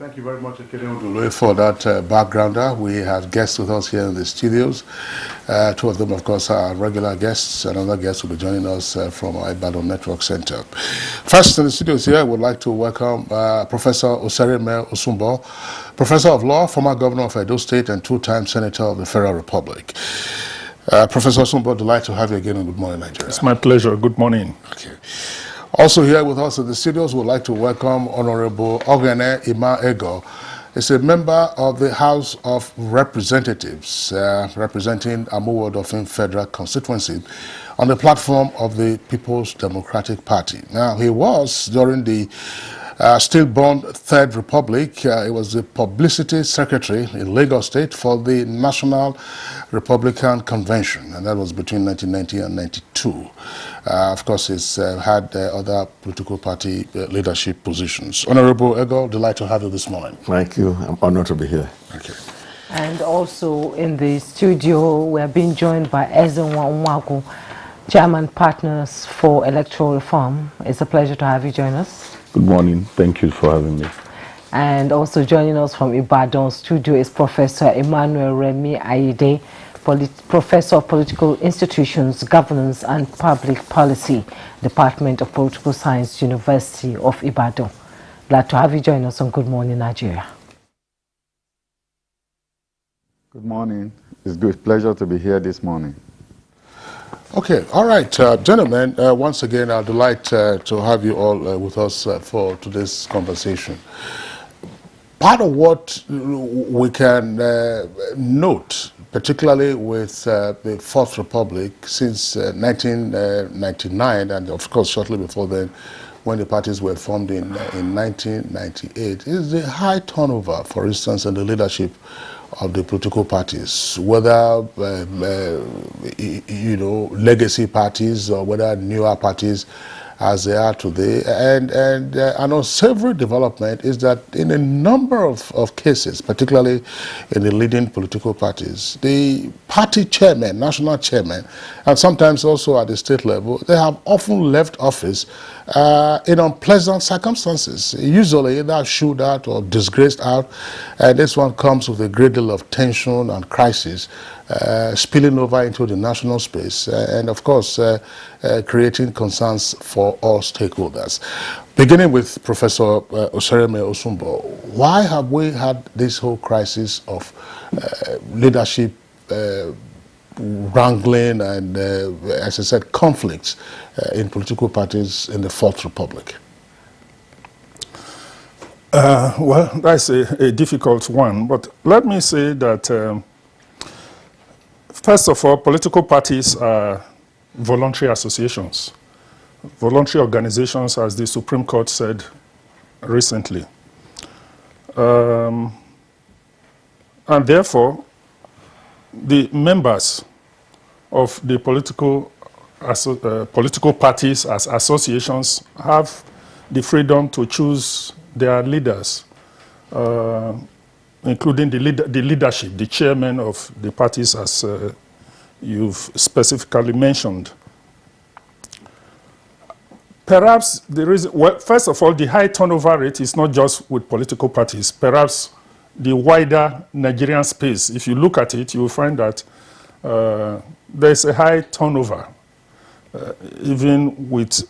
Thank you very much, Ekene, for that backgrounder. We have guests with us here in the studios. Two of them, of course, are regular guests. Another guest will be joining us from our Ibadan Network Center. First in the studios here, I would like to welcome Professor Osereme Osumbo, Professor of Law, former Governor of Edo State and two-time Senator of the Federal Republic. Professor Osumbo, delighted to have you again on Good Morning Nigeria. It's my pleasure. Good morning. Okay. Also here with us in the studios, we'd like to welcome Honorable Ogene Ima Ego. He's a member of the House of Representatives, representing Amuwo-Odofin Federal Constituency on the platform of the People's Democratic Party. Now, he was, during the stillborn Third Republic, he was the Publicity Secretary in Lagos State for the National Republican Convention, and that was between 1990 and 92. Of course, he's had other political party leadership positions. Honorable Ego, delighted to have you this morning. Thank you. I'm honored to be here. Thank you. And also in the studio, we are being joined by Ezenwa Nwagu, Chairman Partners for Electoral Reform. It's a pleasure to have you join us. Good morning. Thank you for having me. And also joining us from Ibadan studio is Professor Emmanuel Remi Ayide, Professor of Political Institutions, Governance and Public Policy, Department of Political Science, University of Ibadan. Glad to have you join us on Good Morning Nigeria. Good morning. It's a great pleasure to be here this morning. Okay, all right, gentlemen, once again, I'd like to have you all with us for today's conversation. Part of what we can note, particularly with the Fourth Republic since 1999, and of course shortly before then, when the parties were formed in 1998, is the high turnover, for instance, in the leadership of the political parties, whether you know, legacy parties or whether newer parties as they are today. And unsavory development is that in a number of cases, particularly in the leading political parties, the party chairman, national chairman, and sometimes also at the state level, they have often left office in unpleasant circumstances, usually either shooed out or disgraced out, and this one comes with a great deal of tension and crisis spilling over into the national space, and of course creating concerns for all stakeholders. Beginning with Professor Osereme Osumbo, why have we had this whole crisis of leadership wrangling and, as I said, conflicts in political parties in the Fourth Republic? Well, that's a difficult one, but let me say that first of all, political parties are voluntary associations, voluntary organizations, as the Supreme Court said recently. And therefore, the members of the political parties as associations have the freedom to choose their leaders, including the leadership, the chairman of the parties, as you've specifically mentioned. Perhaps the reason, well, first of all, the high turnover rate is not just with political parties. Perhaps the wider Nigerian space, if you look at it, you will find that there's a high turnover, even with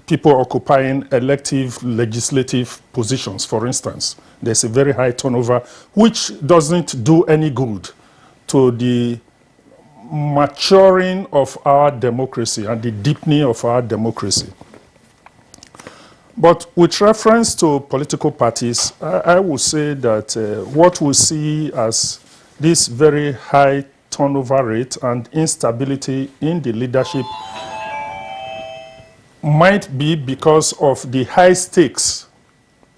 people occupying elective legislative positions, for instance. There's a very high turnover, which doesn't do any good to the maturing of our democracy and the deepening of our democracy. But with reference to political parties, I would say that what we see as this very high turnover rate and instability in the leadership might be because of the high stakes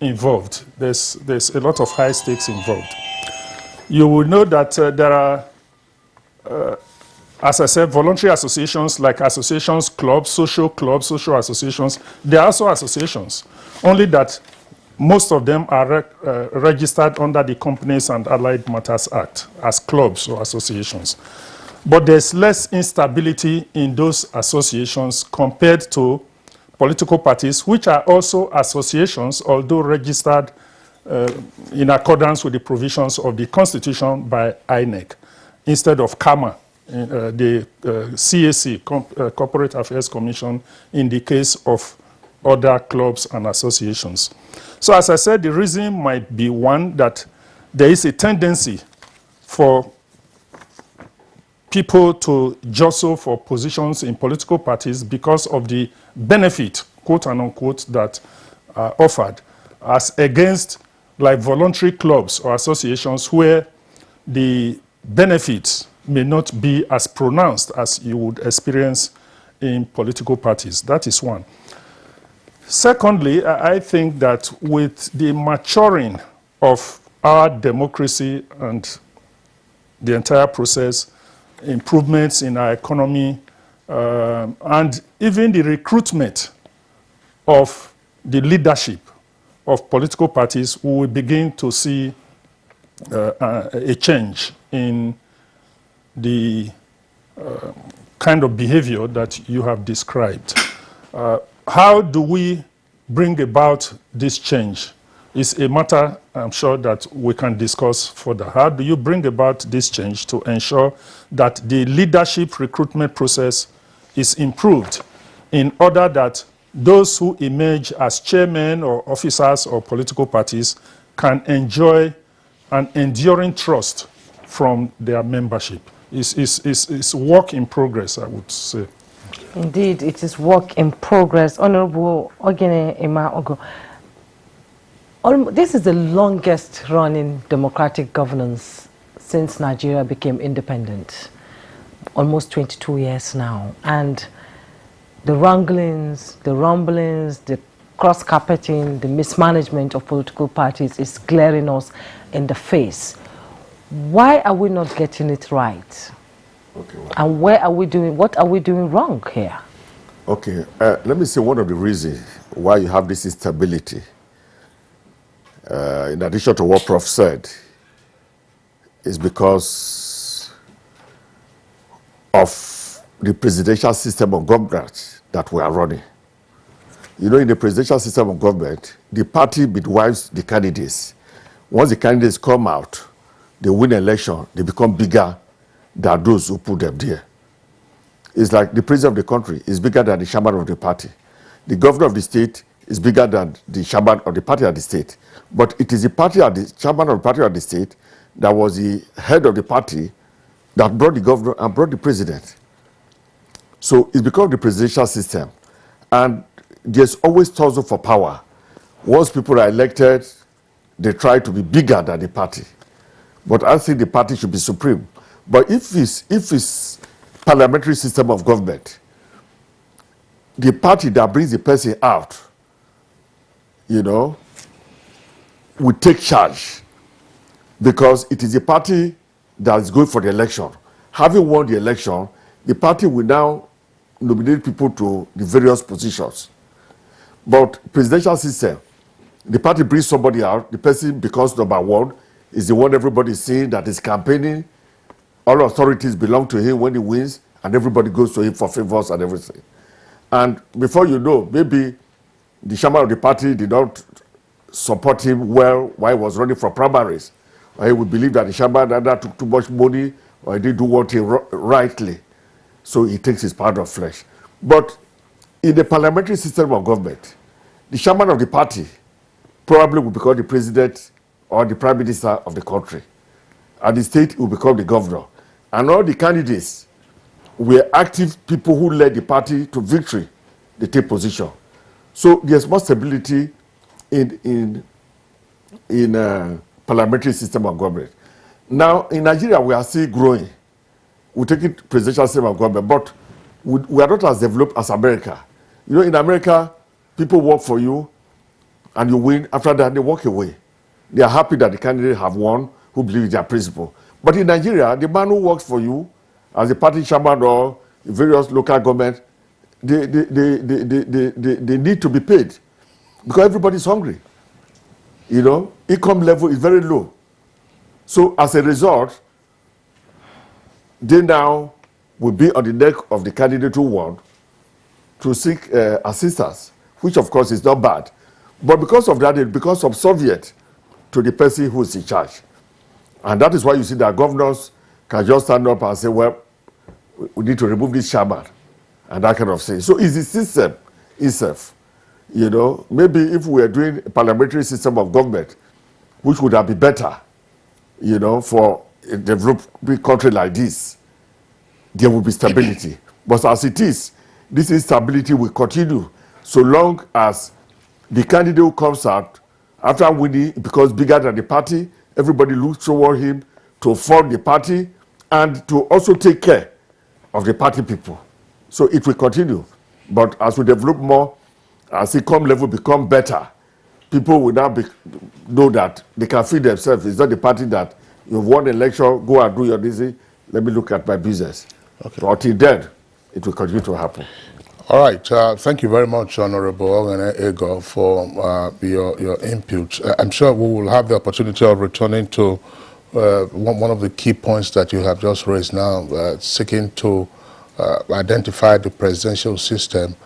involved. There's a lot of high stakes involved. You will know that there are, as I said, voluntary associations like associations, clubs, social associations. They are also associations, only that most of them are registered under the Companies and Allied Matters Act as clubs or associations. But there's less instability in those associations compared to political parties, which are also associations, although registered in accordance with the provisions of the Constitution by INEC, instead of CAMA, the CAC, Corporate Affairs Commission, in the case of other clubs and associations. So as I said, the reason might be one, that there is a tendency for people to jostle for positions in political parties because of the benefit, quote and unquote, that are offered, as against like voluntary clubs or associations where the benefits may not be as pronounced as you would experience in political parties. That is one. Secondly, I think that with the maturing of our democracy and the entire process, improvements in our economy, and even the recruitment of the leadership of political parties, we will begin to see a change in the kind of behavior that you have described. How do we bring about this change? Is a matter, I'm sure, that we can discuss further. How do you bring about this change to ensure that the leadership recruitment process is improved in order that those who emerge as chairmen or officers or political parties can enjoy an enduring trust from their membership? It's work in progress, I would say. Indeed, it is work in progress. Honorable Ogene Emma Ogo, this is the longest running democratic governance since Nigeria became independent. Almost 22 years now. And the wranglings, the rumblings, the cross-carpeting, the mismanagement of political parties is glaring us in the face. Why are we not getting it right? Okay, well. And what are we doing wrong here? Okay, let me say one of the reasons why you have this instability, in addition to what Prof said, is because of the presidential system of government that we are running. You know, in the presidential system of government, the party midwives the candidates. Once the candidates come out, they win election, they become bigger than those who put them there. It's like the president of the country is bigger than the chairman of the party. The governor of the state is bigger than the chairman of the party at the state. But it is the party at the chairman of the party at the state that was the head of the party that brought the governor and brought the president. So it's because of the presidential system. And there's always tussle for power. Once people are elected, they try to be bigger than the party. But I think the party should be supreme. But if it's parliamentary system of government, the party that brings the person out, you know, will take charge, because it is the party that is going for the election. Having won the election, the party will now nominate people to the various positions. But presidential system, the party brings somebody out, the person becomes number one, is the one everybody is seeing that is campaigning. All authorities belong to him when he wins, and everybody goes to him for favors and everything. And before you know, maybe the chairman of the party did not support him well while he was running for primaries, or he would believe that the chairman either took too much money or he didn't do what he rightly. So he takes his pound of flesh. But in the parliamentary system of government, the chairman of the party probably will become the president or the prime minister of the country. And the state will become the governor. And all the candidates were active people who led the party to victory. They take position. So there's more stability in parliamentary system of government. Now, in Nigeria, we are still growing. We take it presidential system of government, but we are not as developed as America. You know, in America, people work for you and you win. After that, they walk away. They are happy that the candidate have won, who believe in their principle. But in Nigeria, the man who works for you as a party chairman or various local government, they need to be paid because everybody is hungry. You know, income level is very low. So as a result, they now will be on the neck of the candidate who won to seek assistance, which of course is not bad. But because of that, it becomes subservient to the person who is in charge. And that is why you see that governors can just stand up and say, well, we need to remove this chairman and that kind of thing. So it's the system itself. You know, maybe if we were doing a parliamentary system of government, which would have been better, you know, for a developing country like this, there will be stability. But as it is, this instability will continue so long as the candidate who comes out after winning becomes bigger than the party, everybody looks toward him to form the party and to also take care of the party people. So it will continue. But as we develop more, as income level become better, people will now know that they can feed themselves. It's not the party that you've won an election, go and do your busy, let me look at my business. Okay. So until then, it will continue to happen. All right. Thank you very much, Honorable Ogene Ego, for your input. I'm sure we will have the opportunity of returning to one of the key points that you have just raised now, seeking to identify the presidential system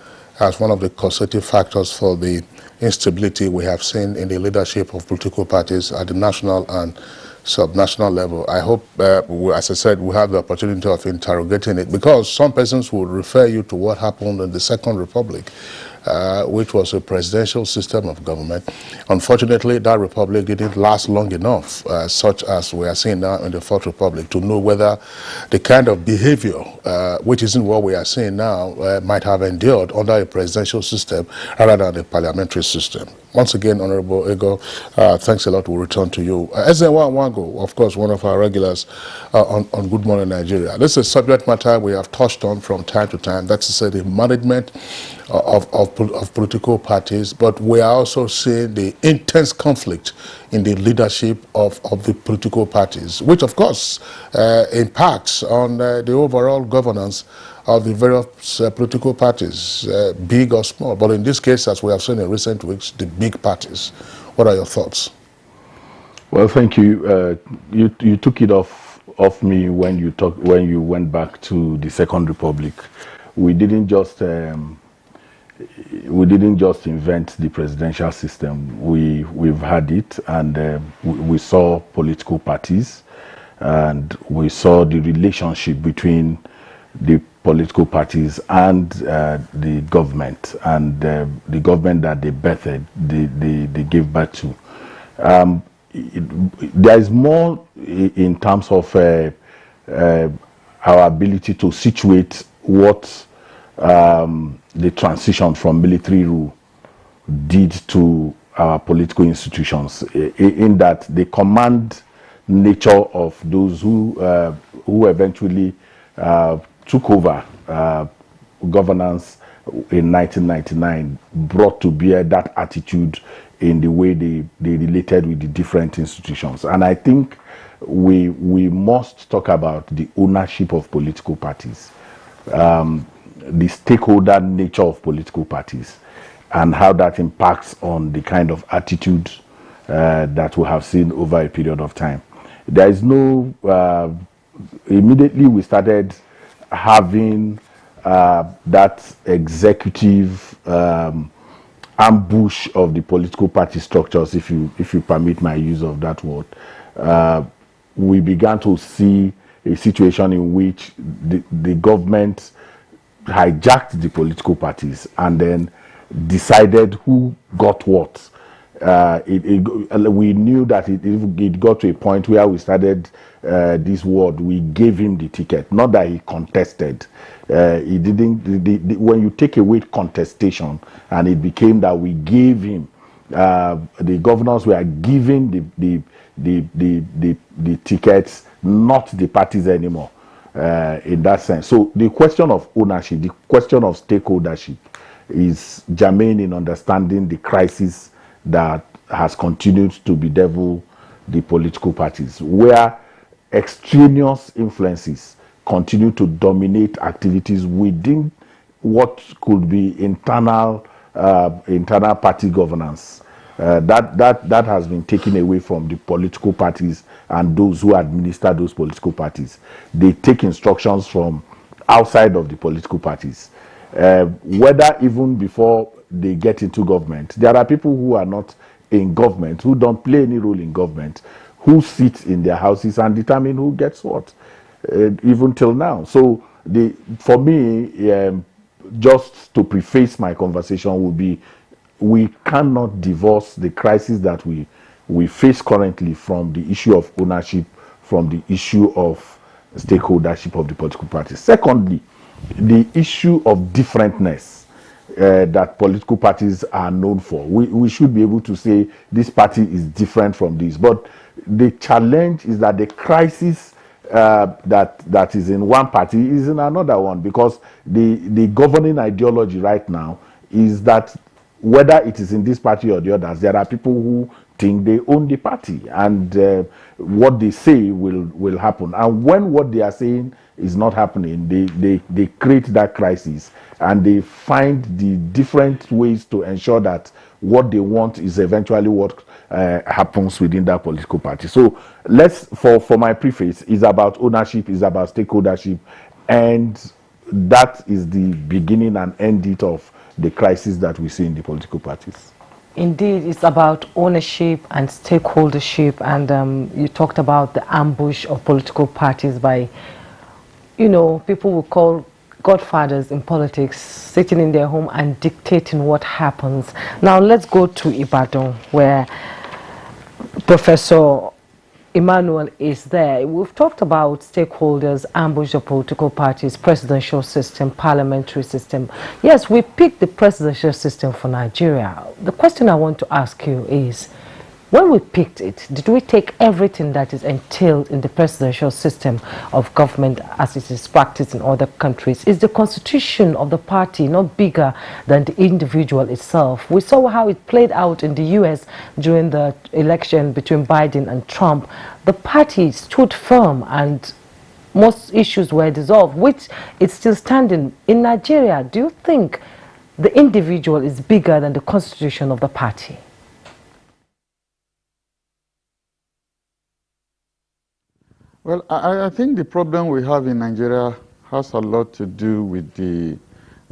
as one of the causative factors for the instability we have seen in the leadership of political parties at the national and subnational level. I hope, as I said, we have the opportunity of interrogating it, because some persons will refer you to what happened in the Second Republic, which was a presidential system of government. Unfortunately, that republic didn't last long enough, such as we are seeing now in the Fourth Republic, to know whether the kind of behavior, which isn't what we are seeing now, might have endured under a presidential system rather than a parliamentary system. Once again, Honorable Ego, thanks a lot. We'll return to you. Ezenwa Wango, of course, one of our regulars on Good Morning Nigeria. This is a subject matter we have touched on from time to time. That's to say, the management of political parties, but we are also seeing the intense conflict in the leadership of the political parties, which of course impacts on the overall governance of the various political parties, big or small. But in this case, as we have seen in recent weeks, the big parties. What are your thoughts? Well, thank you. You took it off me when you went back to the Second Republic. We didn't just invent the presidential system. We've had it, and we saw political parties, and we saw the relationship between the political parties and the government, and the government that they birthed, they gave birth to. There is more in terms of our ability to situate what the transition from military rule did to our political institutions, in that the command nature of those who eventually took over governance in 1999 brought to bear that attitude in the way they related with the different institutions. And I think we must talk about the ownership of political parties, the stakeholder nature of political parties, and how that impacts on the kind of attitude that we have seen over a period of time. There is no, immediately we started having that executive ambush of the political party structures, if you permit my use of that word. We began to see a situation in which the government hijacked the political parties and then decided who got what. We knew that it got to a point where we started this word, we gave him the ticket, not that he contested. He didn't. When you take away contestation, and it became that we gave him, the governors were giving the tickets, not the parties anymore. In that sense, so the question of ownership, the question of stakeholdership, is germane in understanding the crisis that has continued to bedevil the political parties, where extraneous influences continue to dominate activities within what could be internal party governance. That has been taken away from the political parties and those who administer those political parties. They take instructions from outside of the political parties. Whether even before they get into government, there are people who are not in government, who don't play any role in government, who sit in their houses and determine who gets what, even till now. So for me, just to preface my conversation would be, we cannot divorce the crisis that we face currently from the issue of ownership, from the issue of stakeholdership of the political parties. Secondly, the issue of differentness that political parties are known for. We should be able to say this party is different from this. But the challenge is that the crisis that is in one party is in another one, because the governing ideology right now is that whether it is in this party or the others, there are people who think they own the party, and what they say will happen. And when what they are saying is not happening, they create that crisis, and they find the different ways to ensure that what they want is eventually what happens within that political party. So for my preface, is about ownership, is about stakeholdership, and that is the beginning and end date of the crisis that we see in the political parties. Indeed, it's about ownership and stakeholdership, and you talked about the ambush of political parties by, people will call godfathers in politics, sitting in their home and dictating what happens. Now let's go to Ibadan, where Professor Emmanuel is there. We've talked about stakeholders, ambush of political parties, presidential system, parliamentary system. Yes, we picked the presidential system for Nigeria. The question I want to ask you is, when we picked it, did we take everything that is entailed in the presidential system of government as it is practiced in other countries? Is the constitution of the party not bigger than the individual itself? We saw how it played out in the US during the election between Biden and Trump. The party stood firm and most issues were dissolved, which is still standing. In Nigeria, do you think the individual is bigger than the constitution of the party? Well, I think the problem we have in Nigeria has a lot to do with the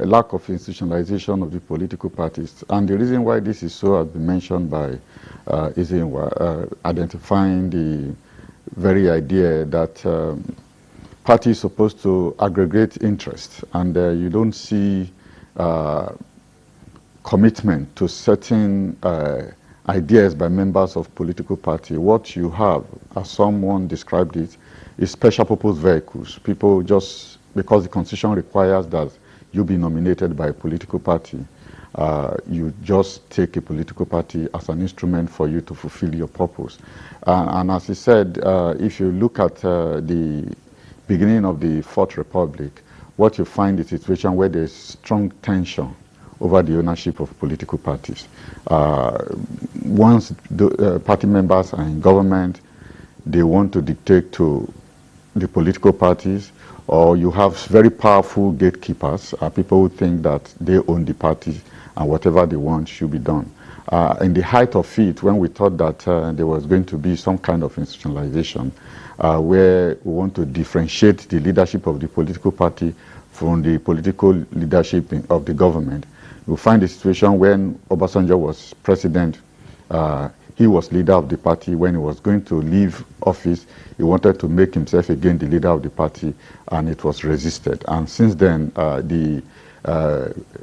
lack of institutionalization of the political parties. And the reason why this is so has been mentioned by Izinwa, identifying the very idea that parties are supposed to aggregate interest, and you don't see commitment to certain ideas by members of political party. What you have, as someone described it, is special purpose vehicles. People just, because the constitution requires that you be nominated by a political party, you just take a political party as an instrument for you to fulfill your purpose. And as he said, if you look at the beginning of the Fourth Republic, what you find is a situation where there's strong tension over the ownership of political parties. Once the party members are in government, they want to dictate to the political parties, or you have very powerful gatekeepers, people who think that they own the party and whatever they want should be done. In the height of it, when we thought that there was going to be some kind of institutionalization, where we want to differentiate the leadership of the political party from the political leadership of the government, you find a situation when Obasanjo was president, he was leader of the party. When he was going to leave office, he wanted to make himself again the leader of the party, and it was resisted. And since then, the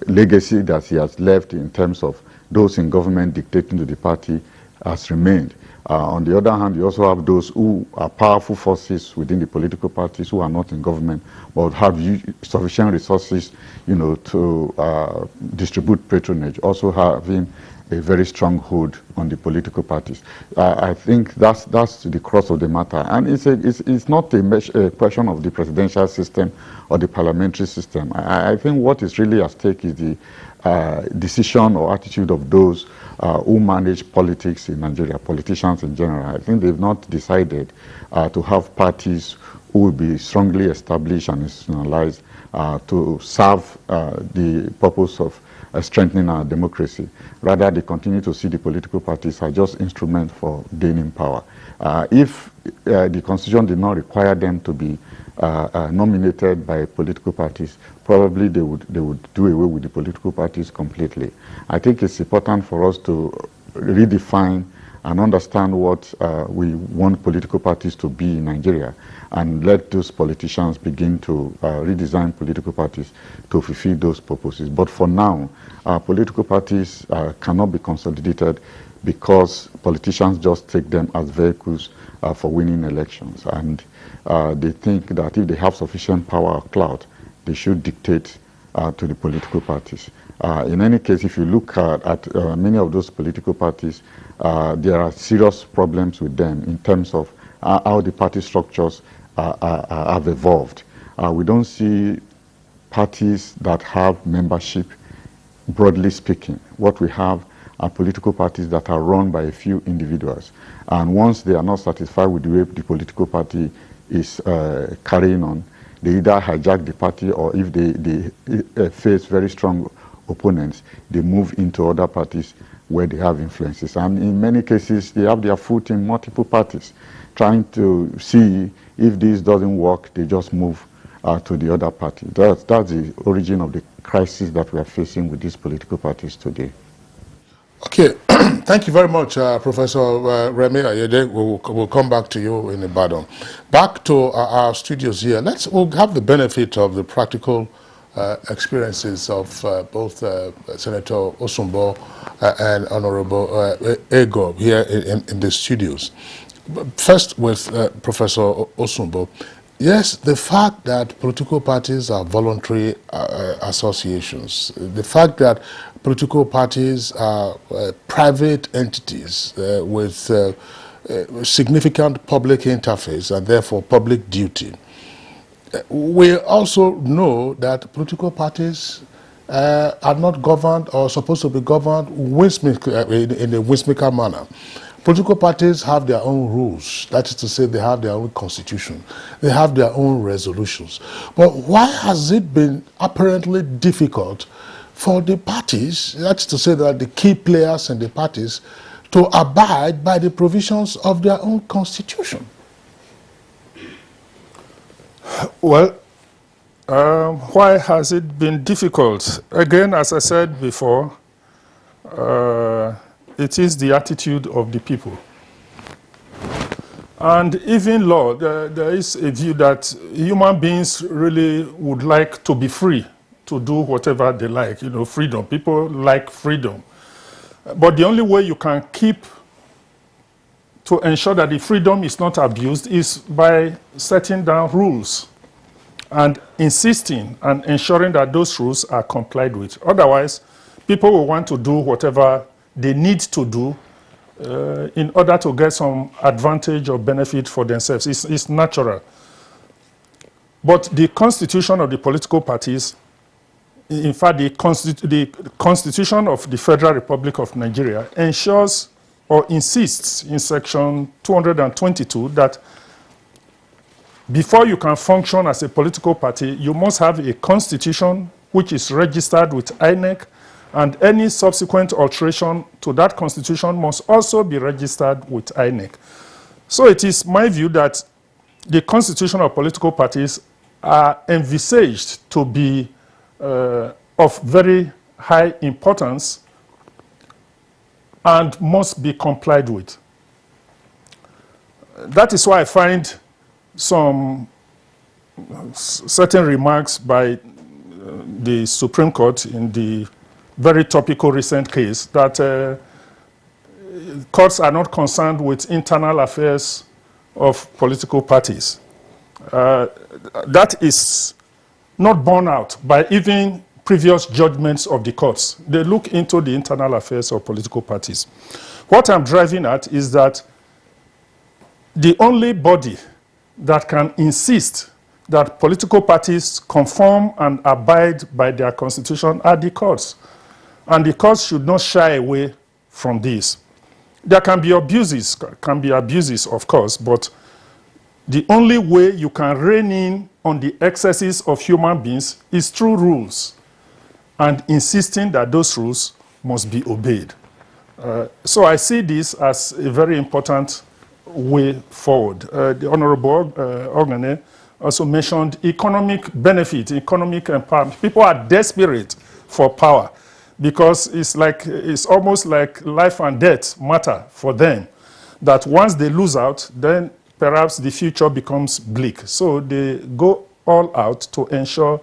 legacy that he has left in terms of those in government dictating to the party has remained. On the other hand, you also have those who are powerful forces within the political parties who are not in government, but have sufficient resources, to distribute patronage, also having a very strong hold on the political parties. I think that's the crux of the matter, and it's not a question of the presidential system or the parliamentary system. I think what is really at stake is the decision or attitude of those who manage politics in Nigeria, politicians in general. I think they've not decided to have parties who will be strongly established and institutionalized to serve the purpose of strengthening our democracy. Rather, they continue to see the political parties as just instruments for gaining power. If the Constitution did not require them to be nominated by political parties, probably they would do away with the political parties completely. I think it's important for us to redefine and understand what we want political parties to be in Nigeria, and let those politicians begin to redesign political parties to fulfill those purposes. But for now, political parties cannot be consolidated because politicians just take them as vehicles for winning elections. And they think that if they have sufficient power or clout, they should dictate to the political parties. In any case, if you look at many of those political parties, there are serious problems with them in terms of how the party structures have evolved. We don't see parties that have membership, broadly speaking. What we have are political parties that are run by a few individuals. And once they are not satisfied with the way the political party is carrying on, they either hijack the party, or if they face very strong opponents, they move into other parties where they have influences. And in many cases, they have their foot in multiple parties, trying to see if this doesn't work, they just move to the other party. That's the origin of the crisis that we are facing with these political parties today. Okay, thank you very much, Professor Remi Ayede. We'll come back to you in Ibadan. Back to our studios here. We'll have the benefit of the practical experiences of both Senator Osumbo and Honorable Ego here in the studios. First with Professor Osumbo. Yes, the fact that political parties are voluntary associations, the fact that political parties are private entities with significant public interface and therefore public duty. We also know that political parties are not governed or supposed to be governed in a whimsical manner. Political parties have their own rules. That is to say, they have their own constitution. They have their own resolutions. But why has it been apparently difficult for the parties, that's to say that the key players in the parties, to abide by the provisions of their own constitution? Well, why has it been difficult? Again, as I said before, it is the attitude of the people. And even law, there is a view that human beings really would like to be free to do whatever they like, freedom. People like freedom. But the only way you can keep to ensure that the freedom is not abused is by setting down rules and insisting and ensuring that those rules are complied with. Otherwise, people will want to do whatever they need to do in order to get some advantage or benefit for themselves. It's natural. But the constitution of the political parties, in fact, the Constitution of the Federal Republic of Nigeria ensures or insists in section 222 that before you can function as a political party, you must have a constitution which is registered with INEC, and any subsequent alteration to that constitution must also be registered with INEC. So it is my view that the constitution of political parties are envisaged to be of very high importance and must be complied with. That is why I find some certain remarks by the Supreme Court in the very topical recent case that courts are not concerned with internal affairs of political parties. That is not borne out by even previous judgments of the courts. They look into the internal affairs of political parties. What I'm driving at is that the only body that can insist that political parties conform and abide by their constitution are the courts. And the courts should not shy away from this. There can be abuses, of course, but the only way you can rein in on the excesses of human beings is through rules and insisting that those rules must be obeyed. So I see this as a very important way forward. The Honorable Ogane also mentioned economic benefit, economic empowerment. People are desperate for power. because it's almost like life and death matter for them. That once they lose out, then perhaps the future becomes bleak. So they go all out to ensure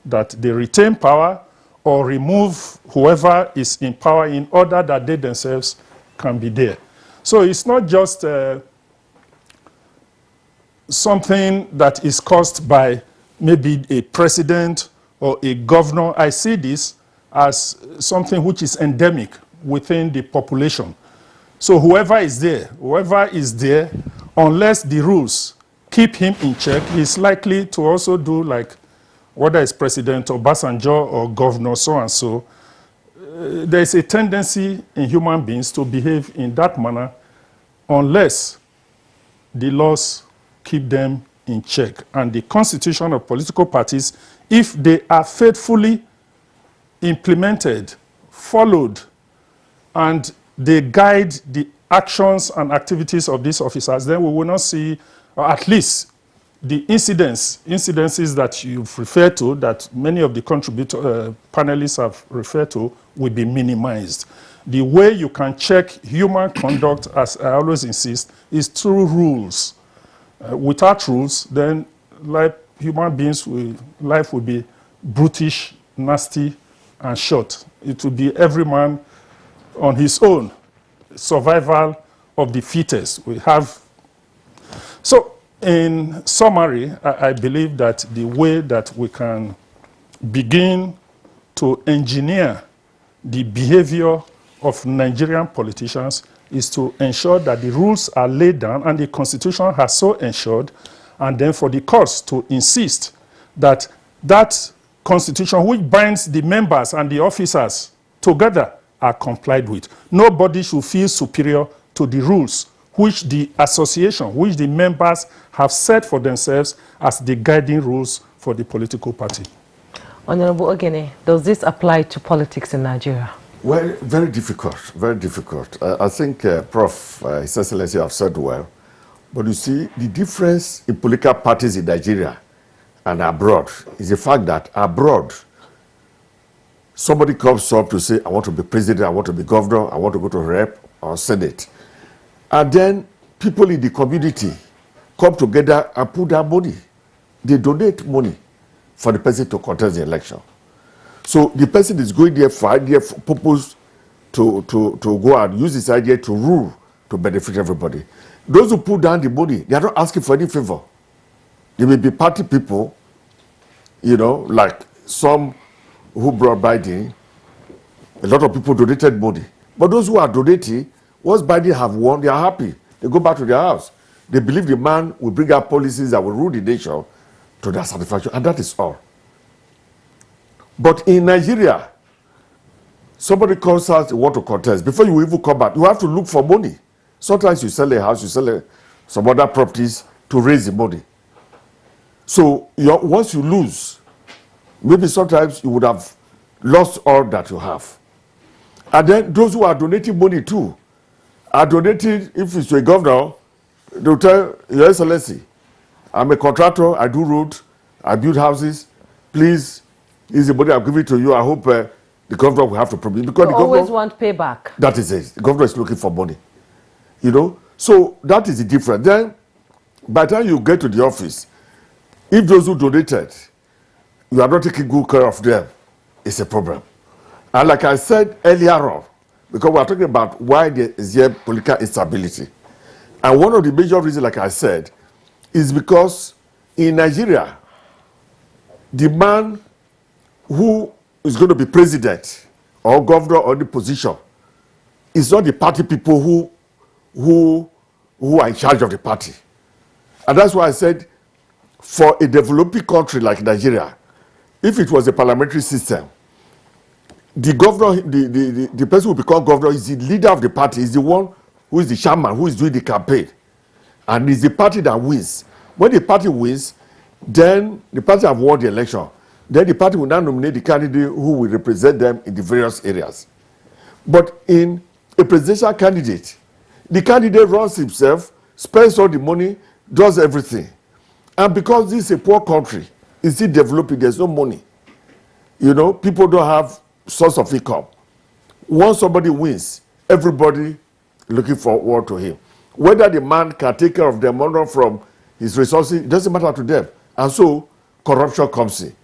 that they retain power or remove whoever is in power in order that they themselves can be there. So it's not just something that is caused by maybe a president or a governor. I see this as something which is endemic within the population. So whoever is there, unless the rules keep him in check, he's likely to also do like whether it's President Obasanjo or Governor so-and-so. There's a tendency in human beings to behave in that manner unless the laws keep them in check. And the constitution of political parties, if they are faithfully implemented, followed, and they guide the actions and activities of these officers, then we will not see, or at least the incidences that you've referred to, that many of the panelists have referred to, will be minimized. The way you can check human conduct, as I always insist, is through rules. Without rules, then human beings, life will be brutish, nasty, and short. It will be every man on his own, survival of the fittest. So in summary, I believe that the way that we can begin to engineer the behavior of Nigerian politicians is to ensure that the rules are laid down and the Constitution has so ensured, and then for the courts to insist that that Constitution, which binds the members and the officers together, are complied with. Nobody should feel superior to the rules which the association, which the members have set for themselves as the guiding rules for the political party. Honorable Ogene, does this apply to politics in Nigeria? Well, very difficult, very difficult. I think Prof. His Excellency have said well, but you see, the difference in political parties in Nigeria and abroad is the fact that abroad, somebody comes up to say, I want to be president, I want to be governor, I want to go to rep or senate. And then people in the community come together and put their money. They donate money for the person to contest the election. So the person is going there for idea, for purpose to go and use this idea to rule, to benefit everybody. Those who put down the money, they are not asking for any favor. They may be party people, you know, like some who brought Biden. A lot of people donated money. But those who are donating, once Biden have won, they are happy. They go back to their house. They believe the man will bring out policies that will rule the nation to their satisfaction, and that is all. But in Nigeria, somebody calls out, you want to contest. Before you even come back, you have to look for money. Sometimes you sell a house, you sell some other properties to raise the money. So once you lose, maybe sometimes you would have lost all that you have. And then those who are donating money too, are donating, if it's to a governor, they'll tell Your Excellency, I'm a contractor, I do roads, I build houses, please, is the money I'm giving to you. I hope the governor will have to problem. Because you the always governor, want payback. That is it. The governor is looking for money. You know? So that is the difference. Then, by the time you get to the office, if those who donated, you are not taking good care of them, it's a problem. And like I said earlier on, because we are talking about why there is here political instability. And one of the major reasons, like I said, is because in Nigeria, the man who is going to be president or governor or the position is not the party people who are in charge of the party. And that's why I said, for a developing country like Nigeria, if it was a parliamentary system, the governor, the person who become governor is the leader of the party, is the one who is the chairman, who is doing the campaign. And it's the party that wins. When the party wins, then the party have won the election. Then the party will now nominate the candidate who will represent them in the various areas. But in a presidential candidate, the candidate runs himself, spends all the money, does everything. And because this is a poor country, it's still developing, there's no money. You know, people don't have source of income. Once somebody wins, everybody looking forward to him. Whether the man can take care of them or not from his resources, it doesn't matter to them. And so corruption comes in.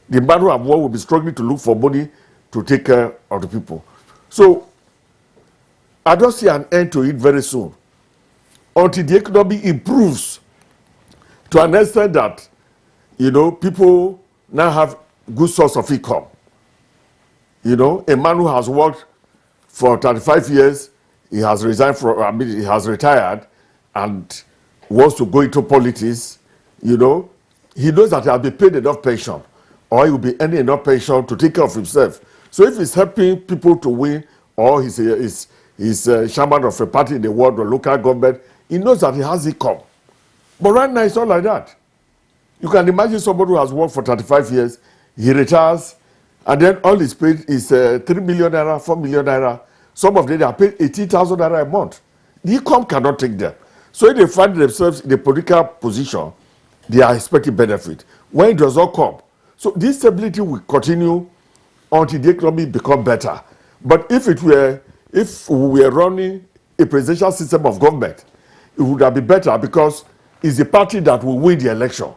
The man who have won will be struggling to look for money to take care of the people. So I don't see an end to it very soon until the economy improves to an extent that, you know, people now have good source of income. You know, a man who has worked for 35 years, he has resigned from, I mean, he has retired and wants to go into politics, you know, he knows that he will be paid enough pension or he will be earning enough pension to take care of himself. So if he's helping people to win or he's chairman of a party in the world or local government, he knows that he has income. But right now, it's not like that. You can imagine somebody who has worked for 35 years, he retires, and then all he's paid is 3 million naira, 4 million naira. Some of them are paid 18,000 naira a month. The income cannot take them. So if they find themselves in a political position, they are expecting benefit. When it does not come, so this stability will continue until the economy become better. But if we were running a presidential system of government, it would have been better because it's the party that will win the election.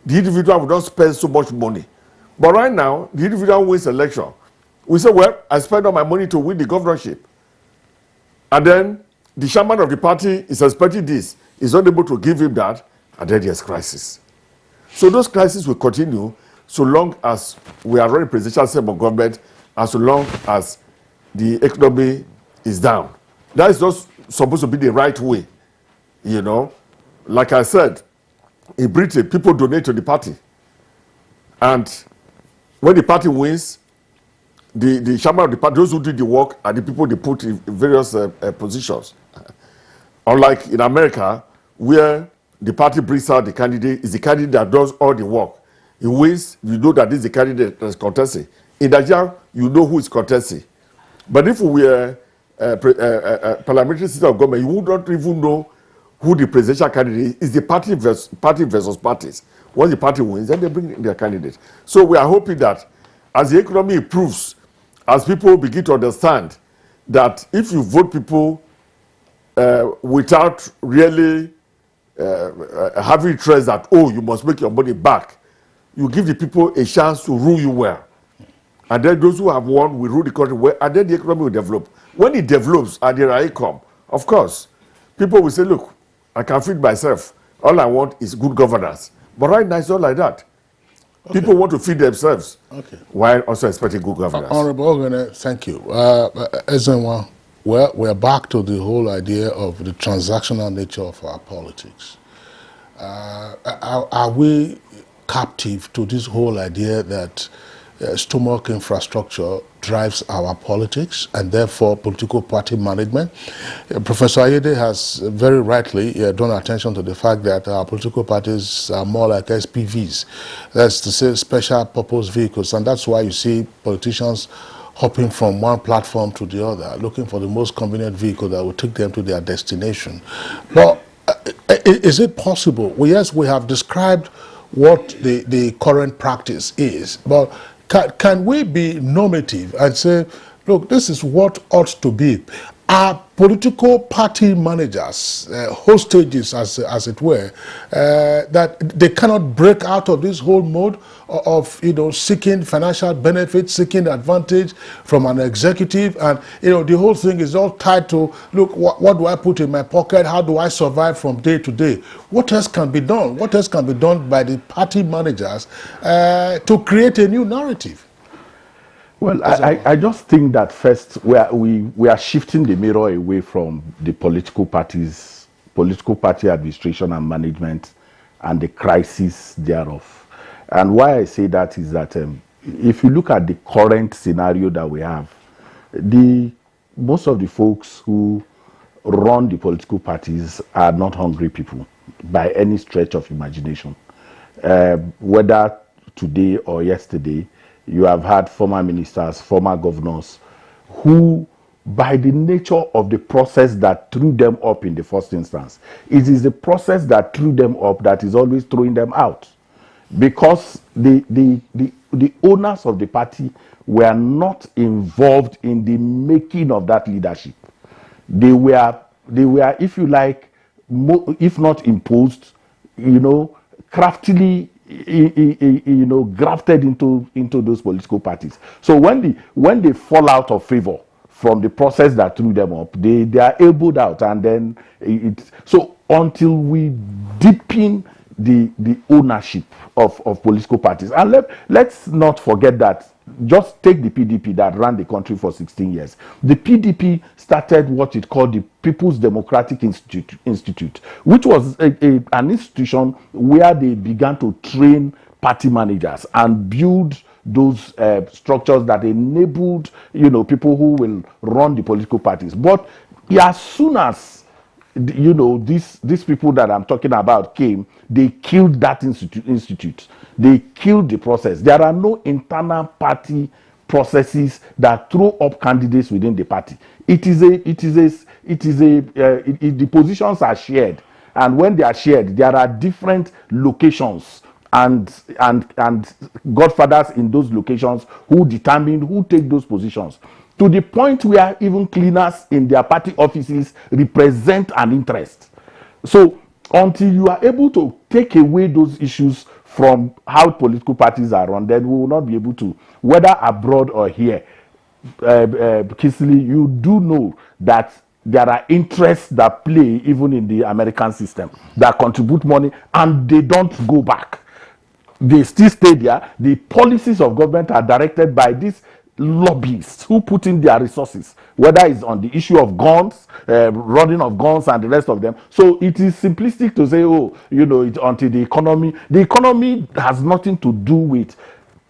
The individual will not spend so much money. But right now, the individual wins election. We say, well, I spend all my money to win the governorship. And then the chairman of the party is expecting this, is not able to give him that, and then there's crisis. So those crises will continue so long as we are running presidential system of government and so long as the economy is down. That is not supposed to be the right way, you know. Like I said, in Britain, people donate to the party. And when the party wins, the chairman of the party, those who do the work, are the people they put in various positions. Unlike in America, where the party brings out the candidate, is the candidate that does all the work. He wins, you know that this is the candidate that is contesting. In Nigeria, you know who is contesting. But if we were parliamentary system of government, you would not even know who the presidential candidate is. The party versus parties. Once the party wins, then they bring their candidate. So we are hoping that as the economy improves, as people begin to understand that if you vote people without really having trust that, oh, you must make your money back, you give the people a chance to rule you well. And then those who have won will rule the country well, and then the economy will develop. When it develops and there are income, of course, people will say, look, I can feed myself. All I want is good governance. But right now, it's not like that. Okay. People want to feed themselves while also expecting good governance. Honorable Ogene, thank you. Ezenwa, well, we're back to the whole idea of the transactional nature of our politics. Are we captive to this whole idea that stomach infrastructure drives our politics and therefore political party management? Professor Ayede has very rightly drawn attention to the fact that our political parties are more like SPVs, that's to say special purpose vehicles, and that's why you see politicians hopping from one platform to the other, looking for the most convenient vehicle that will take them to their destination. But is it possible? Well, yes, we have described what the current practice is, but can we be normative and say, look, this is what ought to be? Are political party managers, hostages as it were, that they cannot break out of this whole mode of, you know, seeking financial benefits, seeking advantage from an executive, and, you know, the whole thing is all tied to, look, what do I put in my pocket? How do I survive from day to day? What else can be done? What else can be done by the party managers to create a new narrative? Well, I just think that first we are shifting the mirror away from the political parties, political party administration and management, and the crisis thereof. And why I say that is that if you look at the current scenario that we have, most of the folks who run the political parties are not hungry people by any stretch of imagination. Whether today or yesterday, you have had former ministers, former governors, who, by the nature of the process that threw them up in the first instance, it is the process that threw them up that is always throwing them out. Because the owners of the party were not involved in the making of that leadership. They were, if you like, if not imposed, craftily, grafted into those political parties. So when they fall out of favor from the process that threw them up, they are elbowed out, and then so until we deepen the ownership of political parties. And let's not forget that, just take the PDP that ran the country for 16 years. The PDP started what it called the People's Democratic Institute, which was an institution where they began to train party managers and build those structures that enabled people who will run the political parties. But as soon as these people that I'm talking about came, they killed that institute. They killed the process. There are no internal party processes that throw up candidates within the party. The positions are shared, and when they are shared, there are different locations and godfathers in those locations who determine who take those positions, to the point where even cleaners in their party offices represent an interest. So until you are able to take away those issues from how political parties are run, then we will not be able to, whether abroad or here. Kisley, you do know that there are interests that play even in the American system that contribute money, and they don't go back. They still stay there. The policies of government are directed by these lobbyists who put in their resources, whether it's on the issue of guns, running of guns, and the rest of them. So it is simplistic to say, oh, it's until the economy has nothing to do with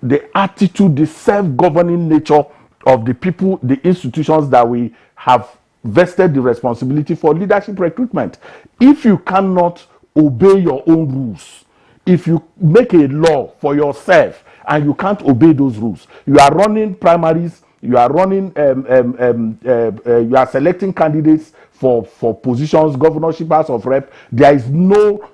the attitude, the self-governing nature of the people, the institutions that we have vested the responsibility for leadership recruitment. If you cannot obey your own rules, if you make a law for yourself and you can't obey those rules, you are running primaries, you are running, you are selecting candidates for positions, governorship, house of rep. There is no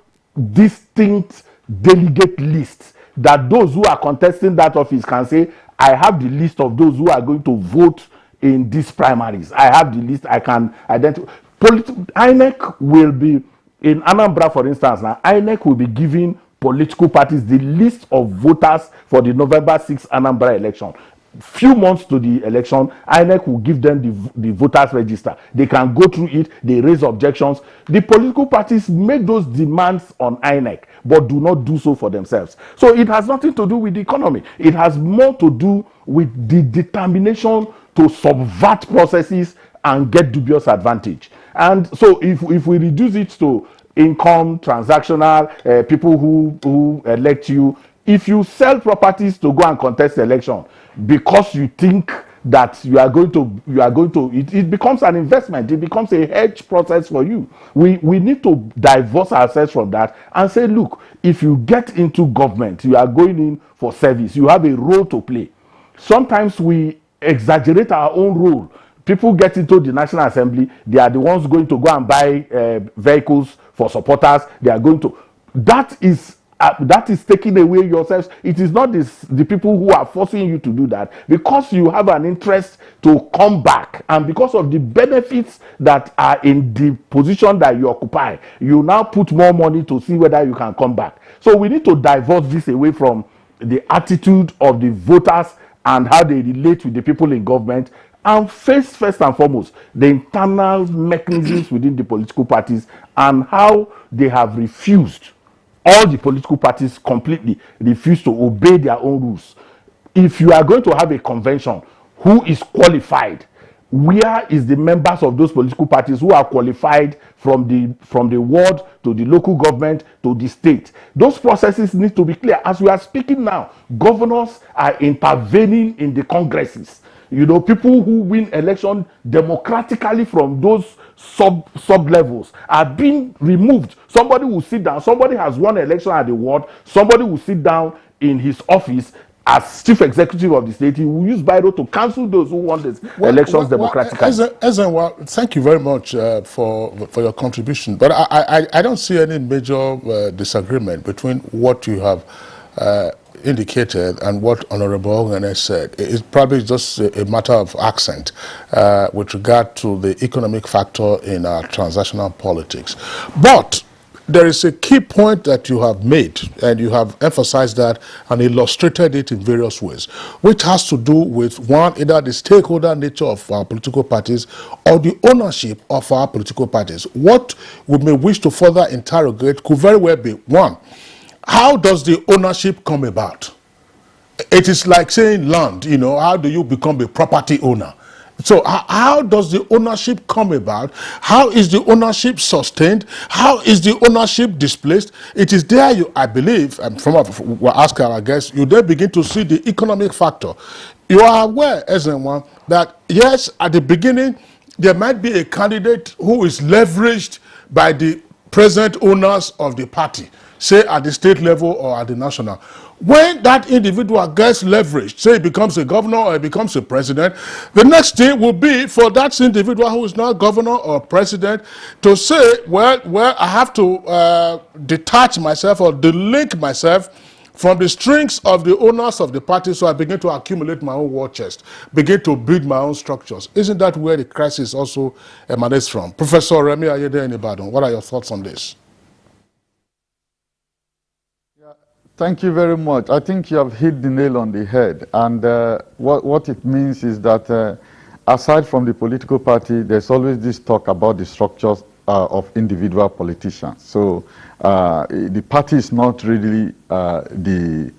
distinct delegate list that those who are contesting that office can say, I have the list of those who are going to vote in these primaries. I have the list. I can identify. INEC will be, in Anambra, for instance, now INEC will be giving political parties the list of voters for the November 6th Anambra election. Few months to the election, INEC will give them the voters register. They can go through it, they raise objections. The political parties make those demands on INEC, but do not do so for themselves. So it has nothing to do with the economy. It has more to do with the determination to subvert processes and get dubious advantage. And so if we reduce it to income, transactional, people who elect you, if you sell properties to go and contest election because you think that you are going to it becomes an investment, it becomes a hedge process for you. We need to divorce ourselves from that and say, look, if you get into government, you are going in for service, you have a role to play. Sometimes we exaggerate our own role. People get into the National Assembly, they are the ones going to go and buy vehicles for supporters. They are going to, that is taking away yourselves. It is not the people who are forcing you to do that, because you have an interest to come back, and because of the benefits that are in the position that you occupy, you now put more money to see whether you can come back. So we need to divorce this away from the attitude of the voters and how they relate with the people in government, and face first and foremost the internal mechanisms within the political parties and how they have refused, all the political parties completely refuse to obey their own rules. If you are going to have a convention, who is qualified? Where is the members of those political parties who are qualified from the ward to the local government to the state? Those processes need to be clear. As we are speaking now, governors are intervening in the congresses. People who win election democratically from those sub levels are being removed. Somebody will sit down. Somebody has won election at the ward. Somebody will sit down in his office as chief executive of the state. He will use Biro to cancel those who won these elections democratically. Thank you very much for your contribution. But I don't see any major disagreement between what you have indicated and what Honorable Ogene said is probably just a matter of accent with regard to the economic factor in our transactional politics. But there is a key point that you have made, and you have emphasized that and illustrated it in various ways, which has to do with, one, either the stakeholder nature of our political parties or the ownership of our political parties. What we may wish to further interrogate could very well be, one, how does the ownership come about? It is like saying land, you know, how do you become a property owner? So how does the ownership come about? How is the ownership sustained? How is the ownership displaced? It is there you, I believe, and from what we're asking our guests, you then begin to see the economic factor. You are aware, as one, that yes, at the beginning, there might be a candidate who is leveraged by the present owners of the party, say at the state level or at the national. When that individual gets leveraged, say he becomes a governor or he becomes a president, the next thing will be for that individual who is not governor or president to say, well, I have to detach myself or delink myself from the strings of the owners of the party, so I begin to accumulate my own war chest, begin to build my own structures. Isn't that where the crisis also emanates from? Professor Remi Ayede in Ibadan, what are your thoughts on this? Thank you very much. I think you have hit the nail on the head. And what it means is that aside from the political party, there's always this talk about the structures of individual politicians. So the party is not really the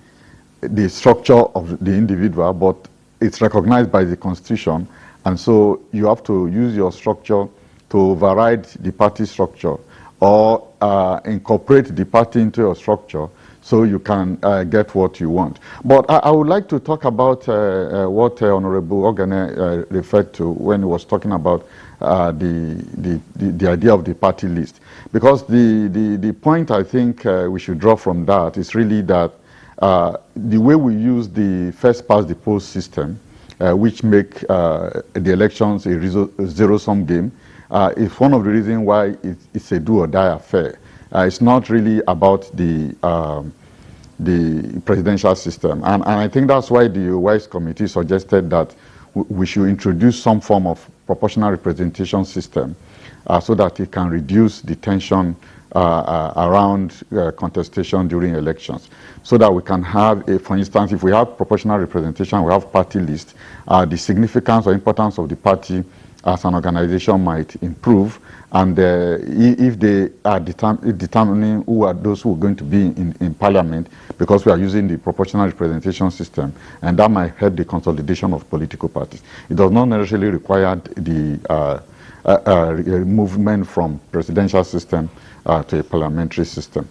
structure of the individual, but it's recognized by the Constitution. And so you have to use your structure to override the party structure or incorporate the party into your structure, so you can get what you want. But I would like to talk about what Honorable Ogene referred to when he was talking about the idea of the party list. Because the point I think we should draw from that is really that the way we use the first past the post system, which make the elections a zero-sum game, is one of the reasons why it's a do-or-die affair. It's not really about the presidential system. And I think that's why the WISE committee suggested that we should introduce some form of proportional representation system so that it can reduce the tension around contestation during elections. So that we can have, for instance, if we have proportional representation, we have party list, the significance or importance of the party as an organization might improve, and if they are determining who are those who are going to be in parliament, because we are using the proportional representation system, and that might help the consolidation of political parties. It does not necessarily require the movement from presidential system to a parliamentary system.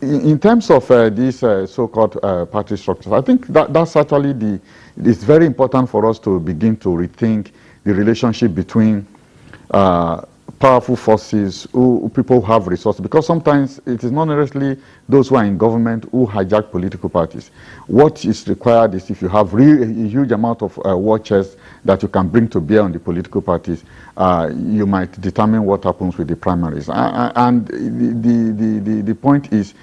In terms of these so-called party structures, I think that's actually it's very important for us to begin to rethink the relationship between powerful forces, people who have resources, because sometimes it is not necessarily those who are in government who hijack political parties. What is required is if you have a huge amount of war chests that you can bring to bear on the political parties, you might determine what happens with the primaries. And the point is,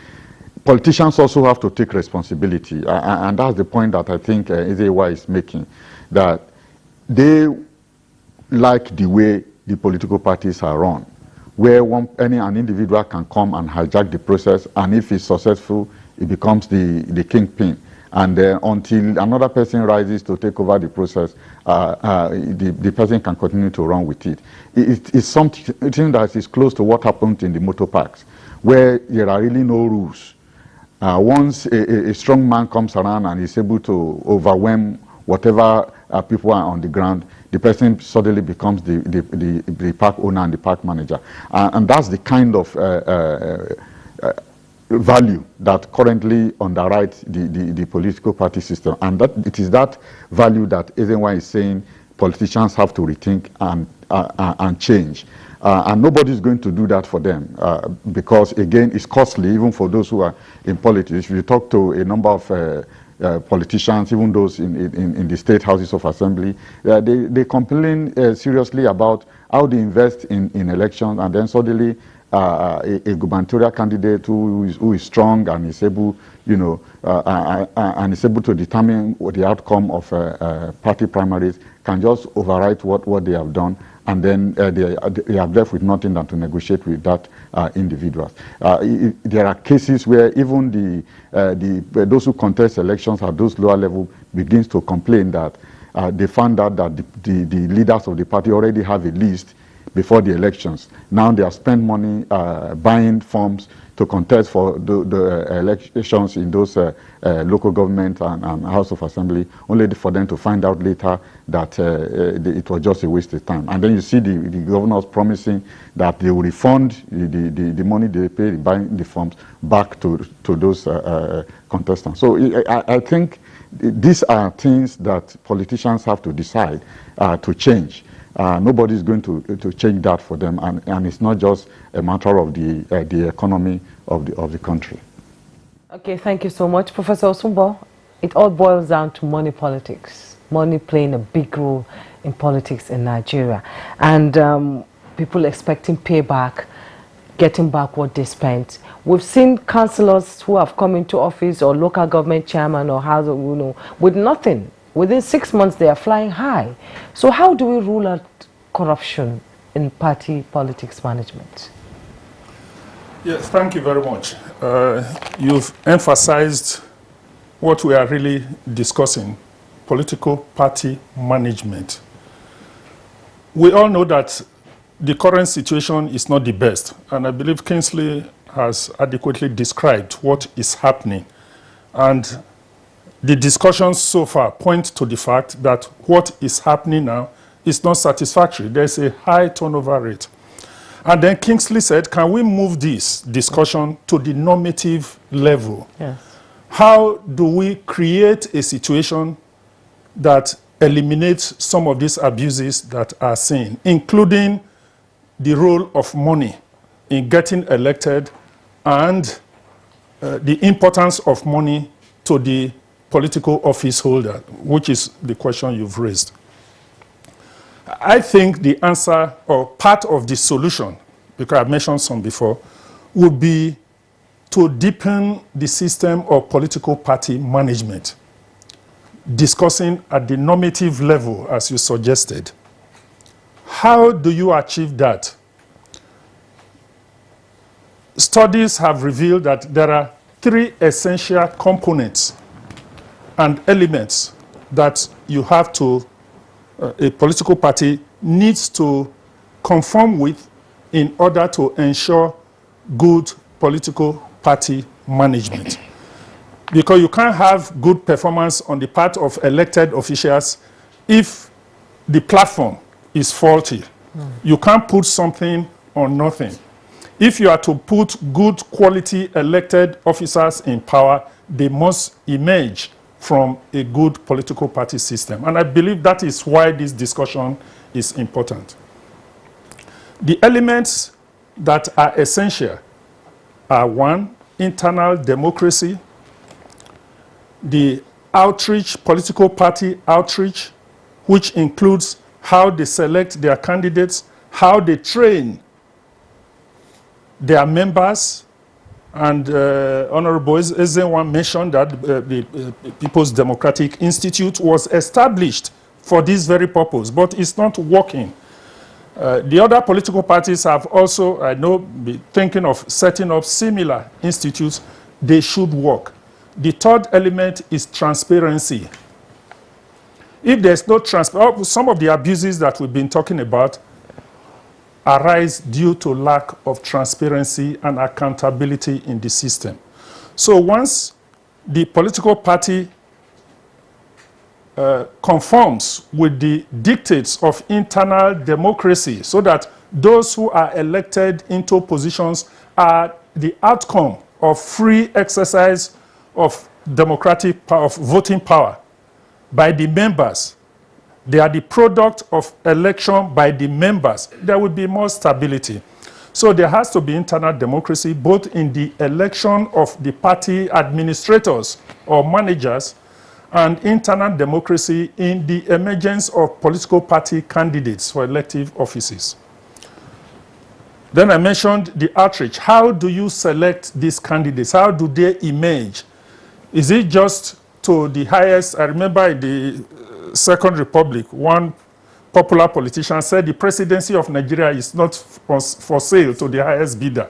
politicians also have to take responsibility, and that's the point that I think Ezewa is making, that they like the way the political parties are run, where an individual can come and hijack the process, and if he's successful, he becomes the kingpin. And until another person rises to take over the process, the person can continue to run with it. It's something that is close to what happened in the motor parks, where there are really no rules. Once a strong man comes around and is able to overwhelm whatever people are on the ground, the person suddenly becomes the park owner and the park manager. And that's the kind of value that currently underwrites the political party system. And that it is that value that Ezenwa is saying politicians have to rethink and change. And nobody is going to do that for them because, again, it's costly even for those who are in politics. If you talk to a number of politicians, even those in the state houses of assembly, they complain seriously about how they invest in elections, and then suddenly a gubernatorial candidate who is strong and is able, and is able to determine what the outcome of party primaries, can just overwrite what they have done, and then they are left with nothing than to negotiate with that individual. There are cases where even those who contest elections at those lower levels begins to complain that they found out that the leaders of the party already have a list before the elections. Now they have spent money buying forms to contest for the elections in those local government and House of Assembly, only for them to find out later that it was just a waste of time. And then you see the governors promising that they will refund the money they pay buying the forms back to those contestants. So I think these are things that politicians have to decide to change. Nobody is going to change that for them, and it's not just a matter of the economy of the country. Okay, thank you so much, Professor Osumbo. It all boils down to money politics. Money playing a big role in politics in Nigeria, and people expecting payback, getting back what they spent. We've seen councillors who have come into office, or local government chairman, or house, with nothing. Within 6 months, they are flying high. So how do we rule out corruption in party politics management? Yes, thank you very much. You've emphasized what we are really discussing, political party management. We all know that the current situation is not the best, and I believe Kingsley has adequately described what is happening. And the discussions so far point to the fact that what is happening now is not satisfactory. There's a high turnover rate. And then Kingsley said, can we move this discussion to the normative level? Yes. How do we create a situation that eliminates some of these abuses that are seen, including the role of money in getting elected and the importance of money to the political office holder, which is the question you've raised? I think the answer, or part of the solution, because I've mentioned some before, would be to deepen the system of political party management, discussing at the normative level, as you suggested. How do you achieve that? Studies have revealed that there are 3 essential components and elements that you have to, a political party needs to conform with in order to ensure good political party management. Because you can't have good performance on the part of elected officials if the platform is faulty. You can't put something on nothing. If you are to put good quality elected officers in power, they must emerge from a good political party system. And I believe that is why this discussion is important. The elements that are essential are: 1, internal democracy, the outreach, political party outreach, which includes how they select their candidates, how they train their members. And Honorable Ezenwa mentioned that the People's Democratic Institute was established for this very purpose, but it's not working. The other political parties have also, I know, been thinking of setting up similar institutes. They should work. The third element is transparency. If there's no transparency, some of the abuses that we've been talking about arise due to lack of transparency and accountability in the system. So once the political party conforms with the dictates of internal democracy, so that those who are elected into positions are the outcome of free exercise of democratic power, of voting power by the members, they are the product of election by the members, there will be more stability. So there has to be internal democracy, both in the election of the party administrators or managers, and internal democracy in the emergence of political party candidates for elective offices. Then I mentioned the outreach. How do you select these candidates? How do they emerge? Is it just to the highest? I remember in the Second Republic, one popular politician said the presidency of Nigeria is not for sale to the highest bidder.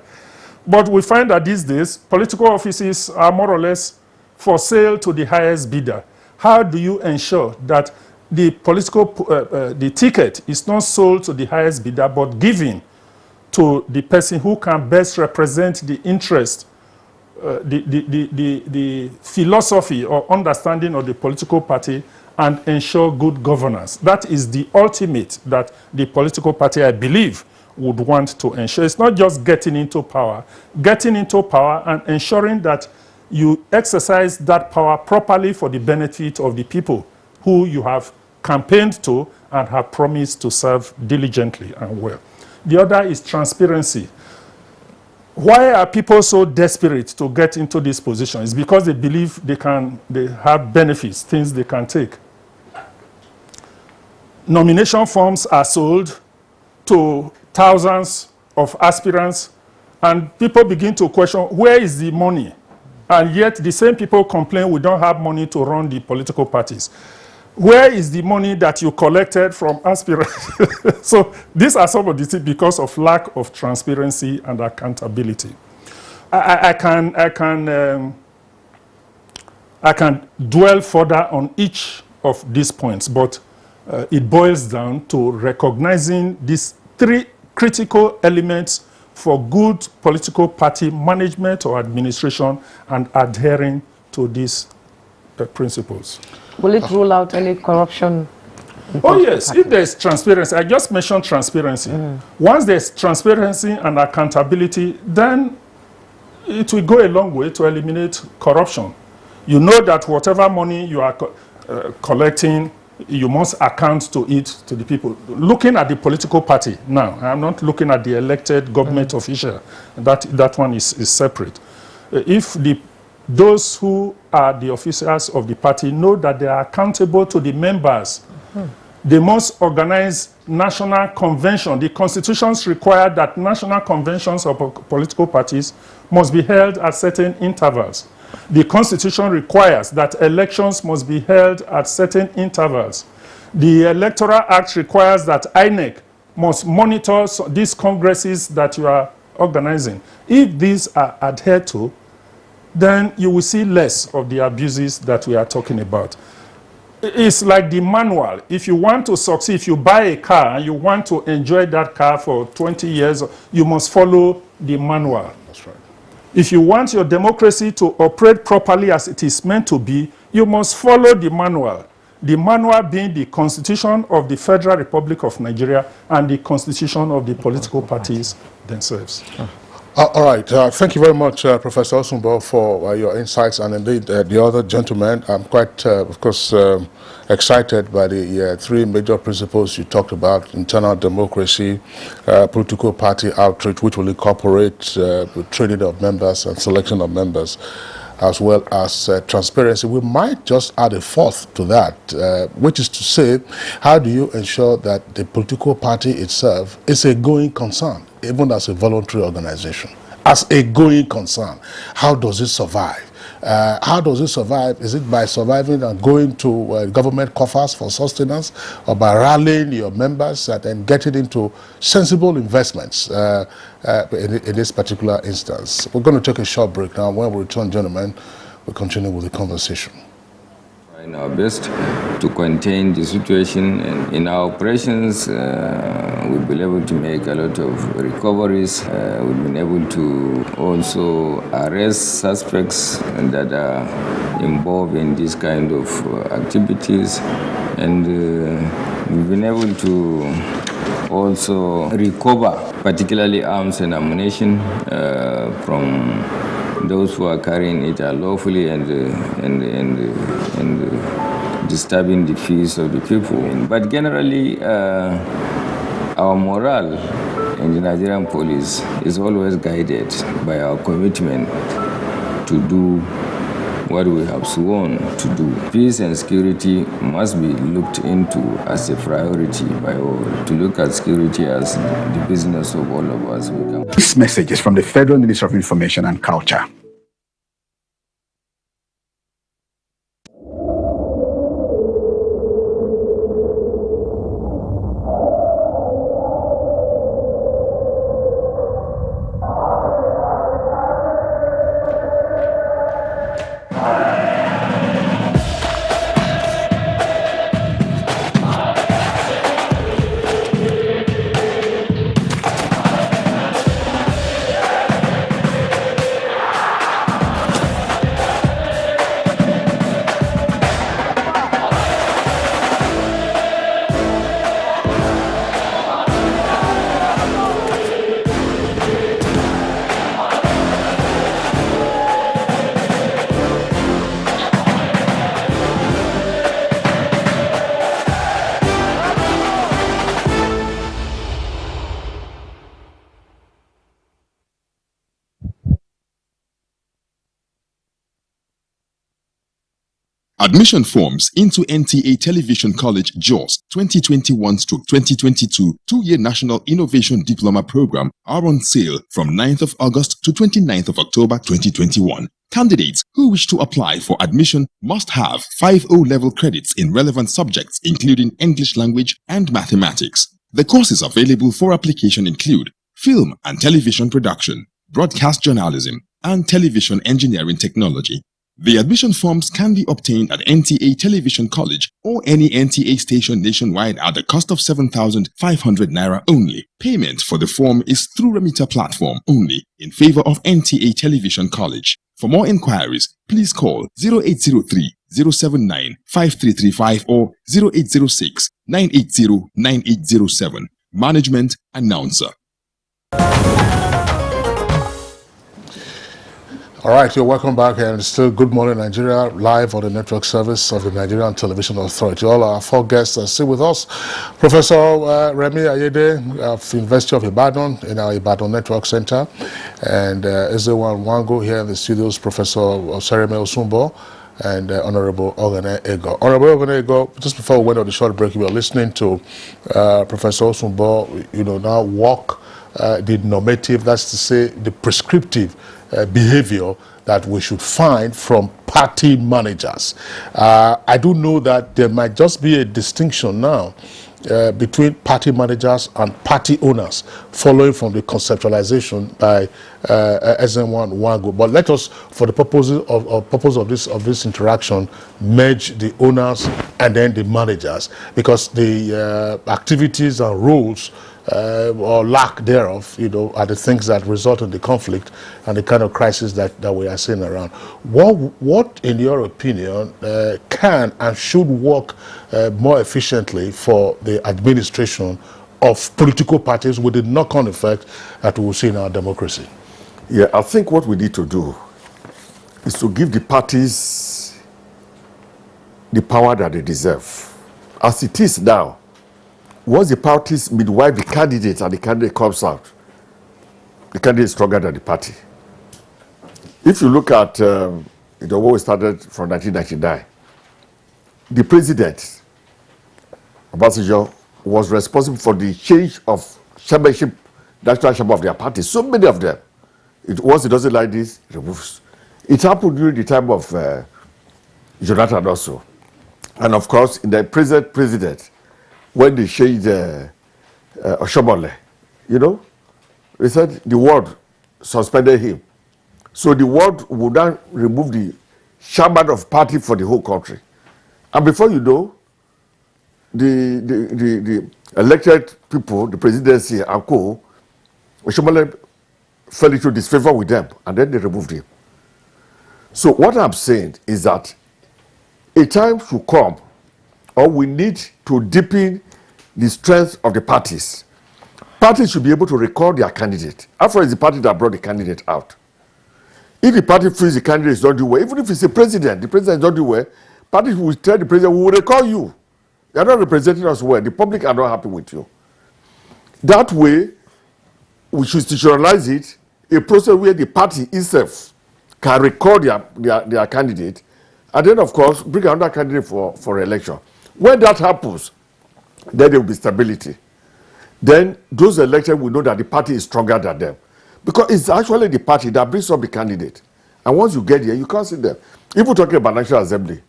But we find that these days, political offices are more or less for sale to the highest bidder. How do you ensure that the the ticket is not sold to the highest bidder, but given to the person who can best represent the interest, the philosophy or understanding of the political party and ensure good governance? That is the ultimate that the political party, I believe, would want to ensure. It's not just getting into power and ensuring that you exercise that power properly for the benefit of the people who you have campaigned to and have promised to serve diligently and well. The other is transparency. Why are people so desperate to get into this position? It's because they believe they have benefits, things they can take. Nomination forms are sold to thousands of aspirants, and people begin to question, where is the money? And yet the same people complain we don't have money to run the political parties. Where is the money that you collected from aspirants? So these are some of the things because of lack of transparency and accountability. I can dwell further on each of these points, but it boils down to recognizing these three critical elements for good political party management or administration and adhering to these principles. Will it rule out any corruption? Oh yes, if there's transparency, I just mentioned transparency. Once there's transparency and accountability, then it will go a long way to eliminate corruption. You know that whatever money you are collecting, you must account to it, to the people. Looking at the political party now, I'm not looking at the elected government official. That one is separate. If those who are the officers of the party know that they are accountable to the members, they must organize national convention. The constitutions require that national conventions of political parties must be held at certain intervals. The constitution requires that elections must be held at certain intervals. The Electoral Act requires that INEC must monitor these congresses that you are organizing. If these are adhered to, then you will see less of the abuses that we are talking about. It's like the manual. If you want to succeed, if you buy a car and you want to enjoy that car for 20 years, you must follow the manual. That's right. If you want your democracy to operate properly as it is meant to be, you must follow the manual. The manual being the Constitution of the Federal Republic of Nigeria and the Constitution of the political parties themselves. All right. Thank you very much, Professor Osumbo, for your insights, and indeed the other gentlemen. I'm quite, of course, excited by the three major principles you talked about: internal democracy, political party outreach, which will incorporate the training of members and selection of members, as well as transparency. We might just add a fourth to that, which is to say, how do you ensure that the political party itself is a going concern, even as a voluntary organization? As a going concern, how does it survive? How does it survive? Is it by surviving and going to government coffers for sustenance, or by rallying your members and then getting into sensible investments in this particular instance? We're going to take a short break now. When we return, gentlemen, we'll continue with the conversation. Trying our best to contain the situation, and in our operations we've been able to make a lot of recoveries. We've been able to also arrest suspects that are involved in this kind of activities, and we've been able to also recover particularly arms and ammunition from those who are carrying it unlawfully and disturbing the peace of the people. But generally, our morale in the Nigerian police is always guided by our commitment to do what we have sworn to do. Peace and security must be looked into as a priority by all. To look at security as the business of all of us. This message is from the Federal Ministry of Information and Culture. Admission forms into NTA Television College JOS 2021-2022 2-year National Innovation Diploma Program are on sale from 9th of August to 29th of October 2021. Candidates who wish to apply for admission must have 5 O-level credits in relevant subjects including English language and mathematics. The courses available for application include film and television production, broadcast journalism, and television engineering technology. The admission forms can be obtained at NTA Television College or any NTA station nationwide at the cost of 7,500 Naira only. Payment for the form is through remitter platform only in favor of NTA Television College. For more inquiries, please call 0803 079 5335 or 0806 980 9807. Management Announcer. All right, you're welcome back, and still Good Morning Nigeria, live on the network service of the Nigerian Television Authority. All our 4 guests are still with us. Professor Remi Ayede of University of Ibadan in our Ibadan Network Center, and Ezewan Wango here in the studios, Professor Sereme Osumbo, and Honorable Ogene Ego. Honorable Ogene Ego, just before we went on the short break, we were listening to Professor Osumbo, now walk the normative, that's to say the prescriptive behavior that we should find from party managers. I do know that there might just be a distinction now between party managers and party owners, following from the conceptualization by SN1 Wango. But let us, for the purpose of this interaction, merge the owners and then the managers, because the activities and roles or lack thereof, are the things that result in the conflict and the kind of crisis that we are seeing around. What in your opinion, can and should work more efficiently for the administration of political parties with the knock-on effect that we will see in our democracy? Yeah, I think what we need to do is to give the parties the power that they deserve. As it is now, once the parties midwife the candidate and the candidate comes out, the candidate is stronger than the party. If you look at what we started from 1999, the president, Obasanjo, was responsible for the change of chairmanship, national chairman of their party. So many of them. Once it doesn't like this, it removes. It happened during the time of Jonathan also. And of course, in the present president, when they changed Oshomole, they said the world suspended him. So the world would now remove the chairman of party for the whole country. And before you know, the elected people, the presidency and co, Oshomole fell into disfavor with them, and then they removed him. So what I'm saying is that a time should come, or we need to deepen the strength of the parties. Parties should be able to recall their candidate. After all, it's the party that brought the candidate out. If the party feels the candidate is not doing well, even if it's a president, the president is not doing well, parties will tell the president, we will recall you. You are not representing us well. The public are not happy with you. That way, we should institutionalize it, a process where the party itself can record their candidate, and then, of course, bring another candidate for election. When that happens, then there will be stability. Then those elected will know that the party is stronger than them. Because it's actually the party that brings up the candidate. And once you get here, you can't see them. Even talking about National Assembly.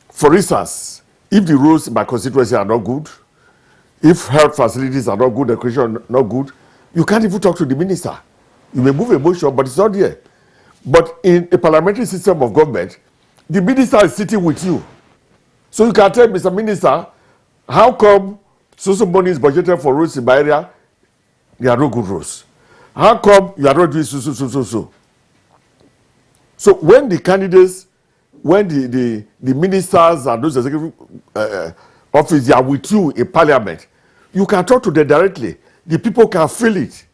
For instance, if the roads in my constituency are not good, if health facilities are not good, education not good, you can't even talk to the minister. You may move a motion, but it's not there. But in a parliamentary system of government, the minister is sitting with you. So you can tell Mr. Minister, how come so money is budgeted for roads in my area? There are no good roads. How come you are not doing so? So when the candidates, when the ministers and those executive officers are with you in parliament, you can talk to them directly. The people can feel it.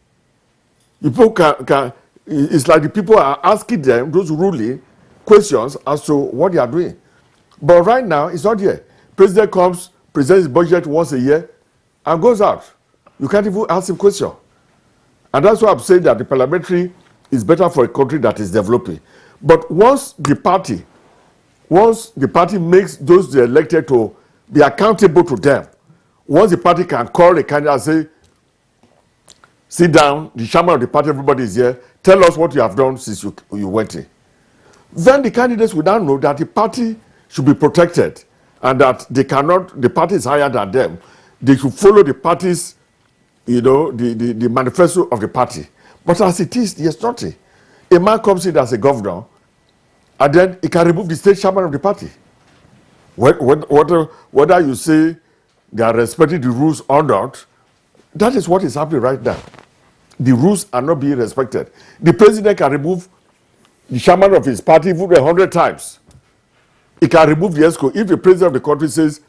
The people can it's like the people are asking them, those ruling, questions as to what they are doing. But right now, it's not here. President comes, presents his budget once a year, and goes out. You can't even ask him question. And that's why I'm saying that the parliamentary is better for a country that is developing. But once the party makes those they elected to be accountable to them, once the party can call a candidate and say, sit down, the chairman of the party, everybody is here, tell us what you have done since you went in. Then the candidates will now know that the party should be protected and that the party is higher than them. They should follow the party's, the manifesto of the party. But as it is, there's nothing. A man comes in as a governor, and then he can remove the state chairman of the party. Whether you say they are respecting the rules or not, that is what is happening right now. The rules are not being respected. The president can remove the chairman of his party even 100 times. He can remove the ESCO. If the president of the country says,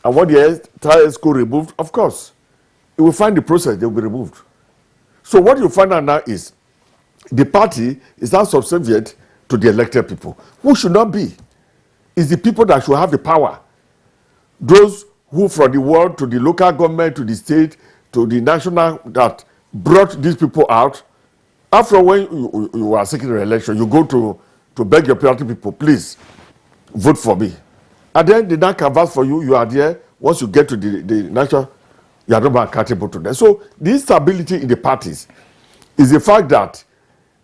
I want the entire ESCO removed, of course, he will find the process, they will be removed. So what you find out now is the party is now subservient to the elected people, who should not be. It's the people that should have the power. Those who from the world to the local government, to the state, to the national, that brought these people out. After when you are seeking re-election, you go to beg your party people, please vote for me. And then they now canvass for you, you are there. Once you get to the national, you are not accountable to them. So the instability in the parties is the fact that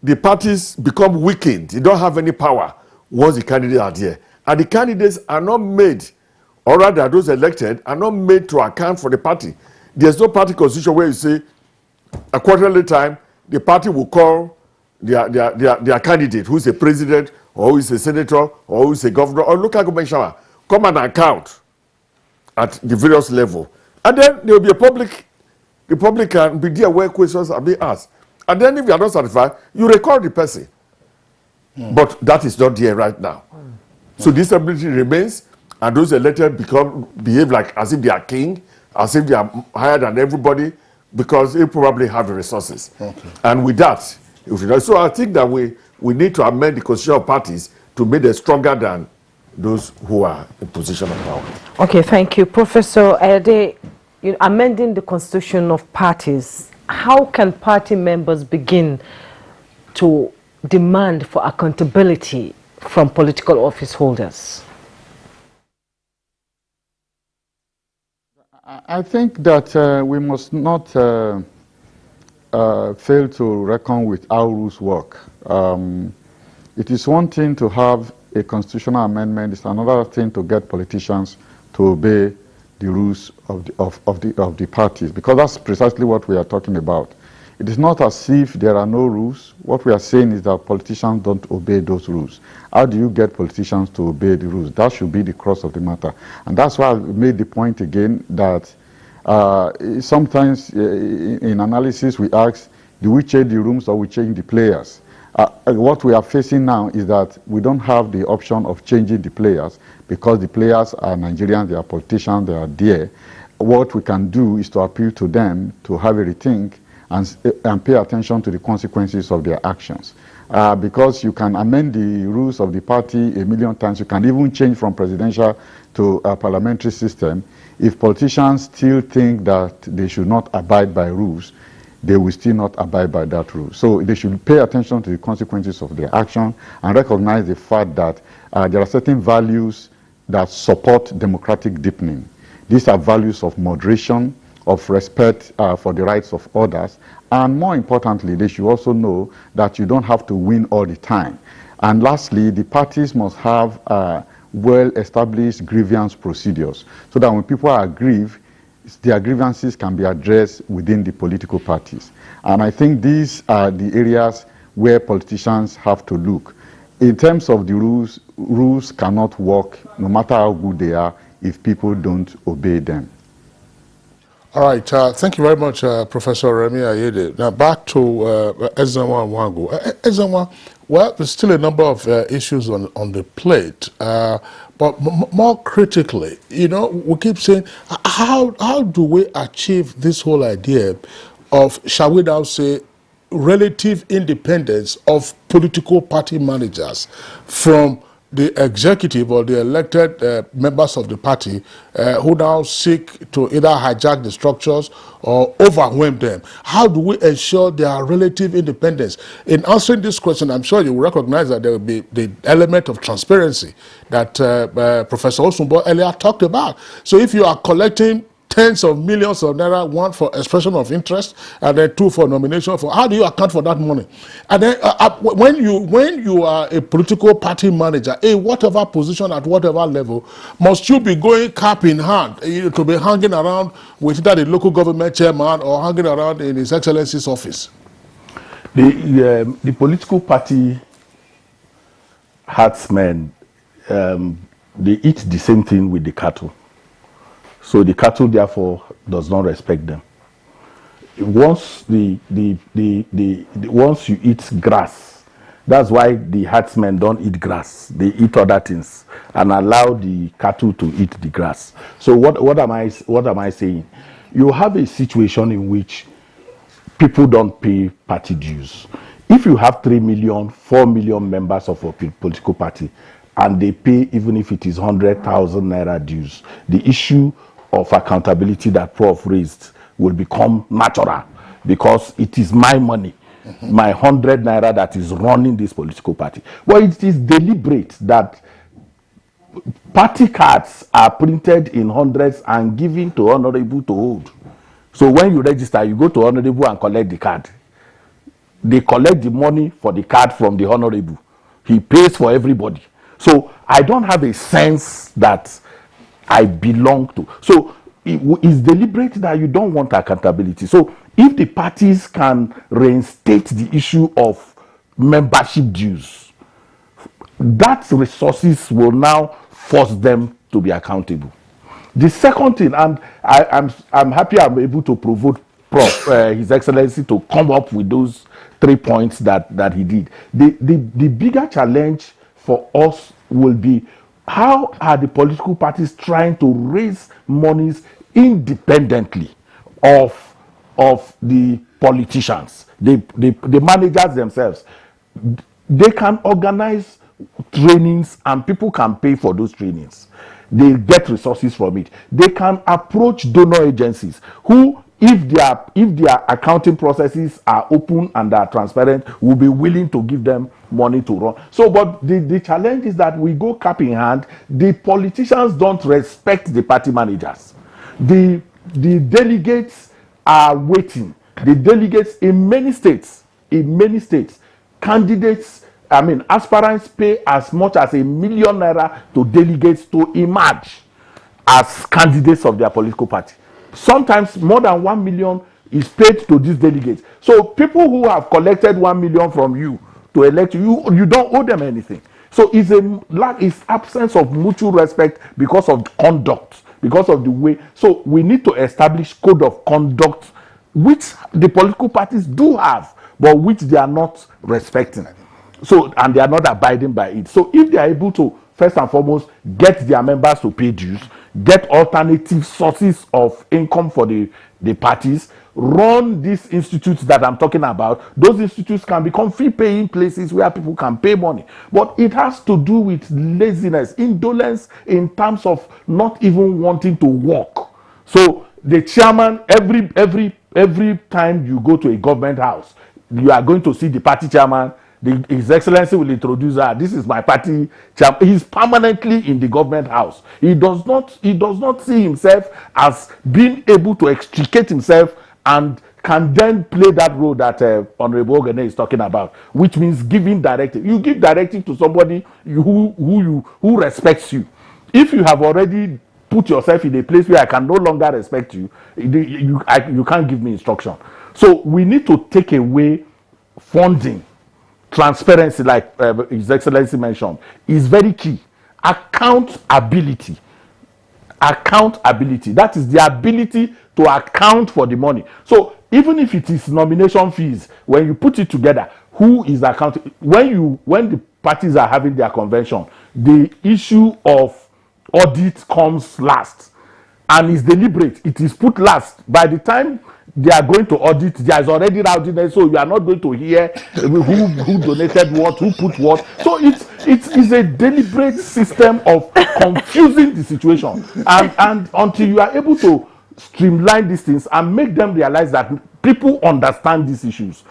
the parties become weakened. They don't have any power once the candidates are there. And the candidates are not made, or rather those elected, are not made to account for the party. There's no party constitution where you say, a quarterly time, the party will call their candidate, who is a president, or who is a senator, or who is a governor, or local government chairman, come and account at the various level. And then there will be the public can be there where questions are being asked. And then if you are not satisfied, you record the person. But that is not there right now. So this ability remains, and those elected behave like as if they are king, as if they are higher than everybody, because they probably have the resources. Okay. And with that, so I think that we need to amend the constitution of parties to make them stronger than those who are in position of power. Okay, thank you. Professor Ede, amending the constitution of parties, how can party members begin to demand for accountability from political office holders? I think that we must not fail to reckon with how rules work. It is one thing to have a constitutional amendment, it's another thing to get politicians to obey the rules of the parties, because that's precisely what we are talking about. It is not as if there are no rules. What we are saying is that politicians don't obey those rules. How do you get politicians to obey the rules? That should be the crux of the matter. And that's why I made the point again that sometimes in analysis we ask, do we change the rooms or we change the players? What we are facing now is that we don't have the option of changing the players because the players are Nigerians, they are politicians, they are there. What we can do is to appeal to them to have a rethink and pay attention to the consequences of their actions. Because you can amend the rules of the party a million times, you can even change from presidential to a parliamentary system. If politicians still think that they should not abide by rules, they will still not abide by that rule. So they should pay attention to the consequences of their action and recognize the fact that there are certain values that support democratic deepening. These are values of moderation, of respect for the rights of others, and more importantly, they should also know that you don't have to win all the time. And lastly, the parties must have well-established grievance procedures so that when people are aggrieved, their grievances can be addressed within the political parties. And I think these are the areas where politicians have to look. In terms of the rules, rules cannot work no matter how good they are if people don't obey them. All right, thank you very much, Professor Remi Ayede. Now back to Ezenwa Nwangu. Ezenwa, well, there's still a number of issues on the plate, but more critically, you know, we keep saying, how do we achieve this whole idea of, shall we now say, relative independence of political party managers from the executive or the elected members of the party who now seek to either hijack the structures or overwhelm them? How do we ensure their relative independence? In answering this question, I'm sure you will recognize that there will be the element of transparency that Professor Osumbo earlier talked about. So if you are collecting tens of millions of naira, one for expression of interest, and then two for nomination. For how do you account for that money? And then when you are a political party manager, in whatever position at whatever level, must you be going cap in hand to be hanging around with either the local government chairman or hanging around in His Excellency's office? The political party herdsmen, they eat the same thing with the cattle. So the cattle, therefore, does not respect them. Once once you eat grass, that's why the herdsmen don't eat grass. They eat other things and allow the cattle to eat the grass. So what am I saying? You have a situation in which people don't pay party dues. If you have 3 million, 4 million members of a political party, and they pay even if it is 100,000 naira dues, the issue of accountability that Prof raised will become natural because it is my money, my 100 naira that is running this political party. But it is deliberate that party cards are printed in hundreds and given to honorable to hold. So when you register, you go to honorable and collect the card. They collect the money for the card from the honorable. He pays for everybody. So I don't have a sense that I belong to. So it's deliberate that you don't want accountability. So if the parties can reinstate the issue of membership dues, that resources will now force them to be accountable. The second thing, and I'm happy I'm able to provoke Prof, His Excellency, to come up with those 3 points that he did. The bigger challenge for us will be, how are the political parties trying to raise monies independently of the politicians, the managers themselves? They can organize trainings and people can pay for those trainings. They get resources from it. They can approach donor agencies who, if their accounting processes are open and are transparent, will be willing to give them money to run. So, but the challenge is that we go cap in hand. The politicians don't respect the party managers. The delegates are waiting. The delegates in many states, candidates, aspirants pay as much as ₦1 million to delegates to emerge as candidates of their political party. Sometimes more than 1 million is paid to these delegates. So people who have collected 1 million from you to elect you, you don't owe them anything. So it's absence of mutual respect because of conduct, because of the way. So we need to establish code of conduct, which the political parties do have, but which they are not respecting. So, and they are not abiding by it. So if they are able to, first and foremost, get their members to pay dues, get alternative sources of income for the parties, run these institutes that I'm talking about, those institutes can become fee-paying places where people can pay money. But it has to do with laziness, indolence in terms of not even wanting to work. So the chairman, every Every time you go to a government house, you are going to see the party chairman. His Excellency will introduce her. This is my party chairman. He's permanently in the government house. He does not see himself as being able to extricate himself and can then play that role that Honorable Ogene is talking about, which means giving directive. You give directive to somebody who respects you. If you have already put yourself in a place where I can no longer respect you, you can't give me instruction. So we need to take away funding. Transparency, like His Excellency mentioned, is very key. Accountability. Accountability. That is the ability to account for the money. So even if it is nomination fees, when you put it together, who is accounting? When the parties are having their convention, the issue of audit comes last and is deliberate. It is put last. By the time they are going to audit, there is already rowdiness, so you are not going to hear who donated what, who put what. So it's a deliberate system of confusing the situation, and until you are able to streamline these things and make them realize that people understand these issues.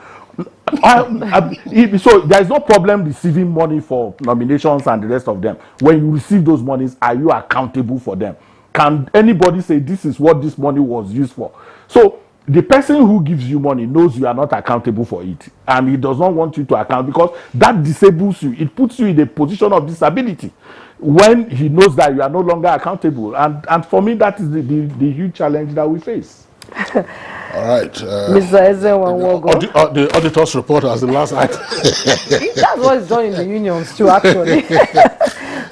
So there is no problem receiving money for nominations and the rest of them. When you receive those monies, are you accountable for them? Can anybody say this is what this money was used for? So the person who gives you money knows you are not accountable for it, and he does not want you to account, because that disables you. It puts you in a position of disability when he knows that you are no longer accountable. And for me, that is the huge challenge that we face. All right. Mr. Ezewanwogo. The auditor's report as the last item. That's what is done in the unions too, actually.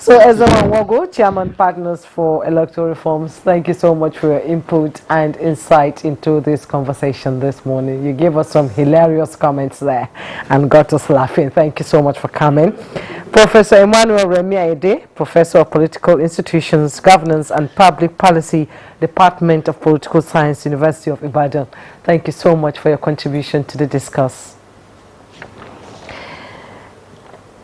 So, Ezewanwogo, Chairman Partners for Electoral Reforms, thank you so much for your input and insight into this conversation this morning. You gave us some hilarious comments there and got us laughing. Thank you so much for coming. Professor Emmanuel Remi Aide, Professor of Political Institutions, Governance and Public Policy, Department of Political Science, University of Ibadan. Thank you so much for your contribution to the discourse.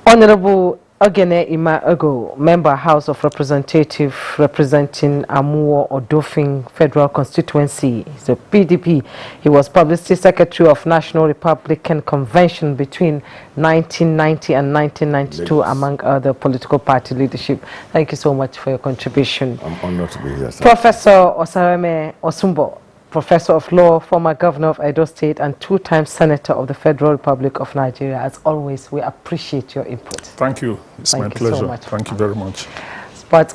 Honorable Ogene Ima Ego, Member House of Representatives representing Amuwo Odofin Federal Constituency, the PDP. He was Publicity Secretary of National Republican Convention between 1990 and 1992, among other political party leadership. Thank you so much for your contribution. I'm honored to be here, sir. Professor Osareme Osumbo, Professor of Law, former Governor of Edo State, and two-time Senator of the Federal Republic of Nigeria. As always, we appreciate your input. Thank you. It's my pleasure. Thank you very much.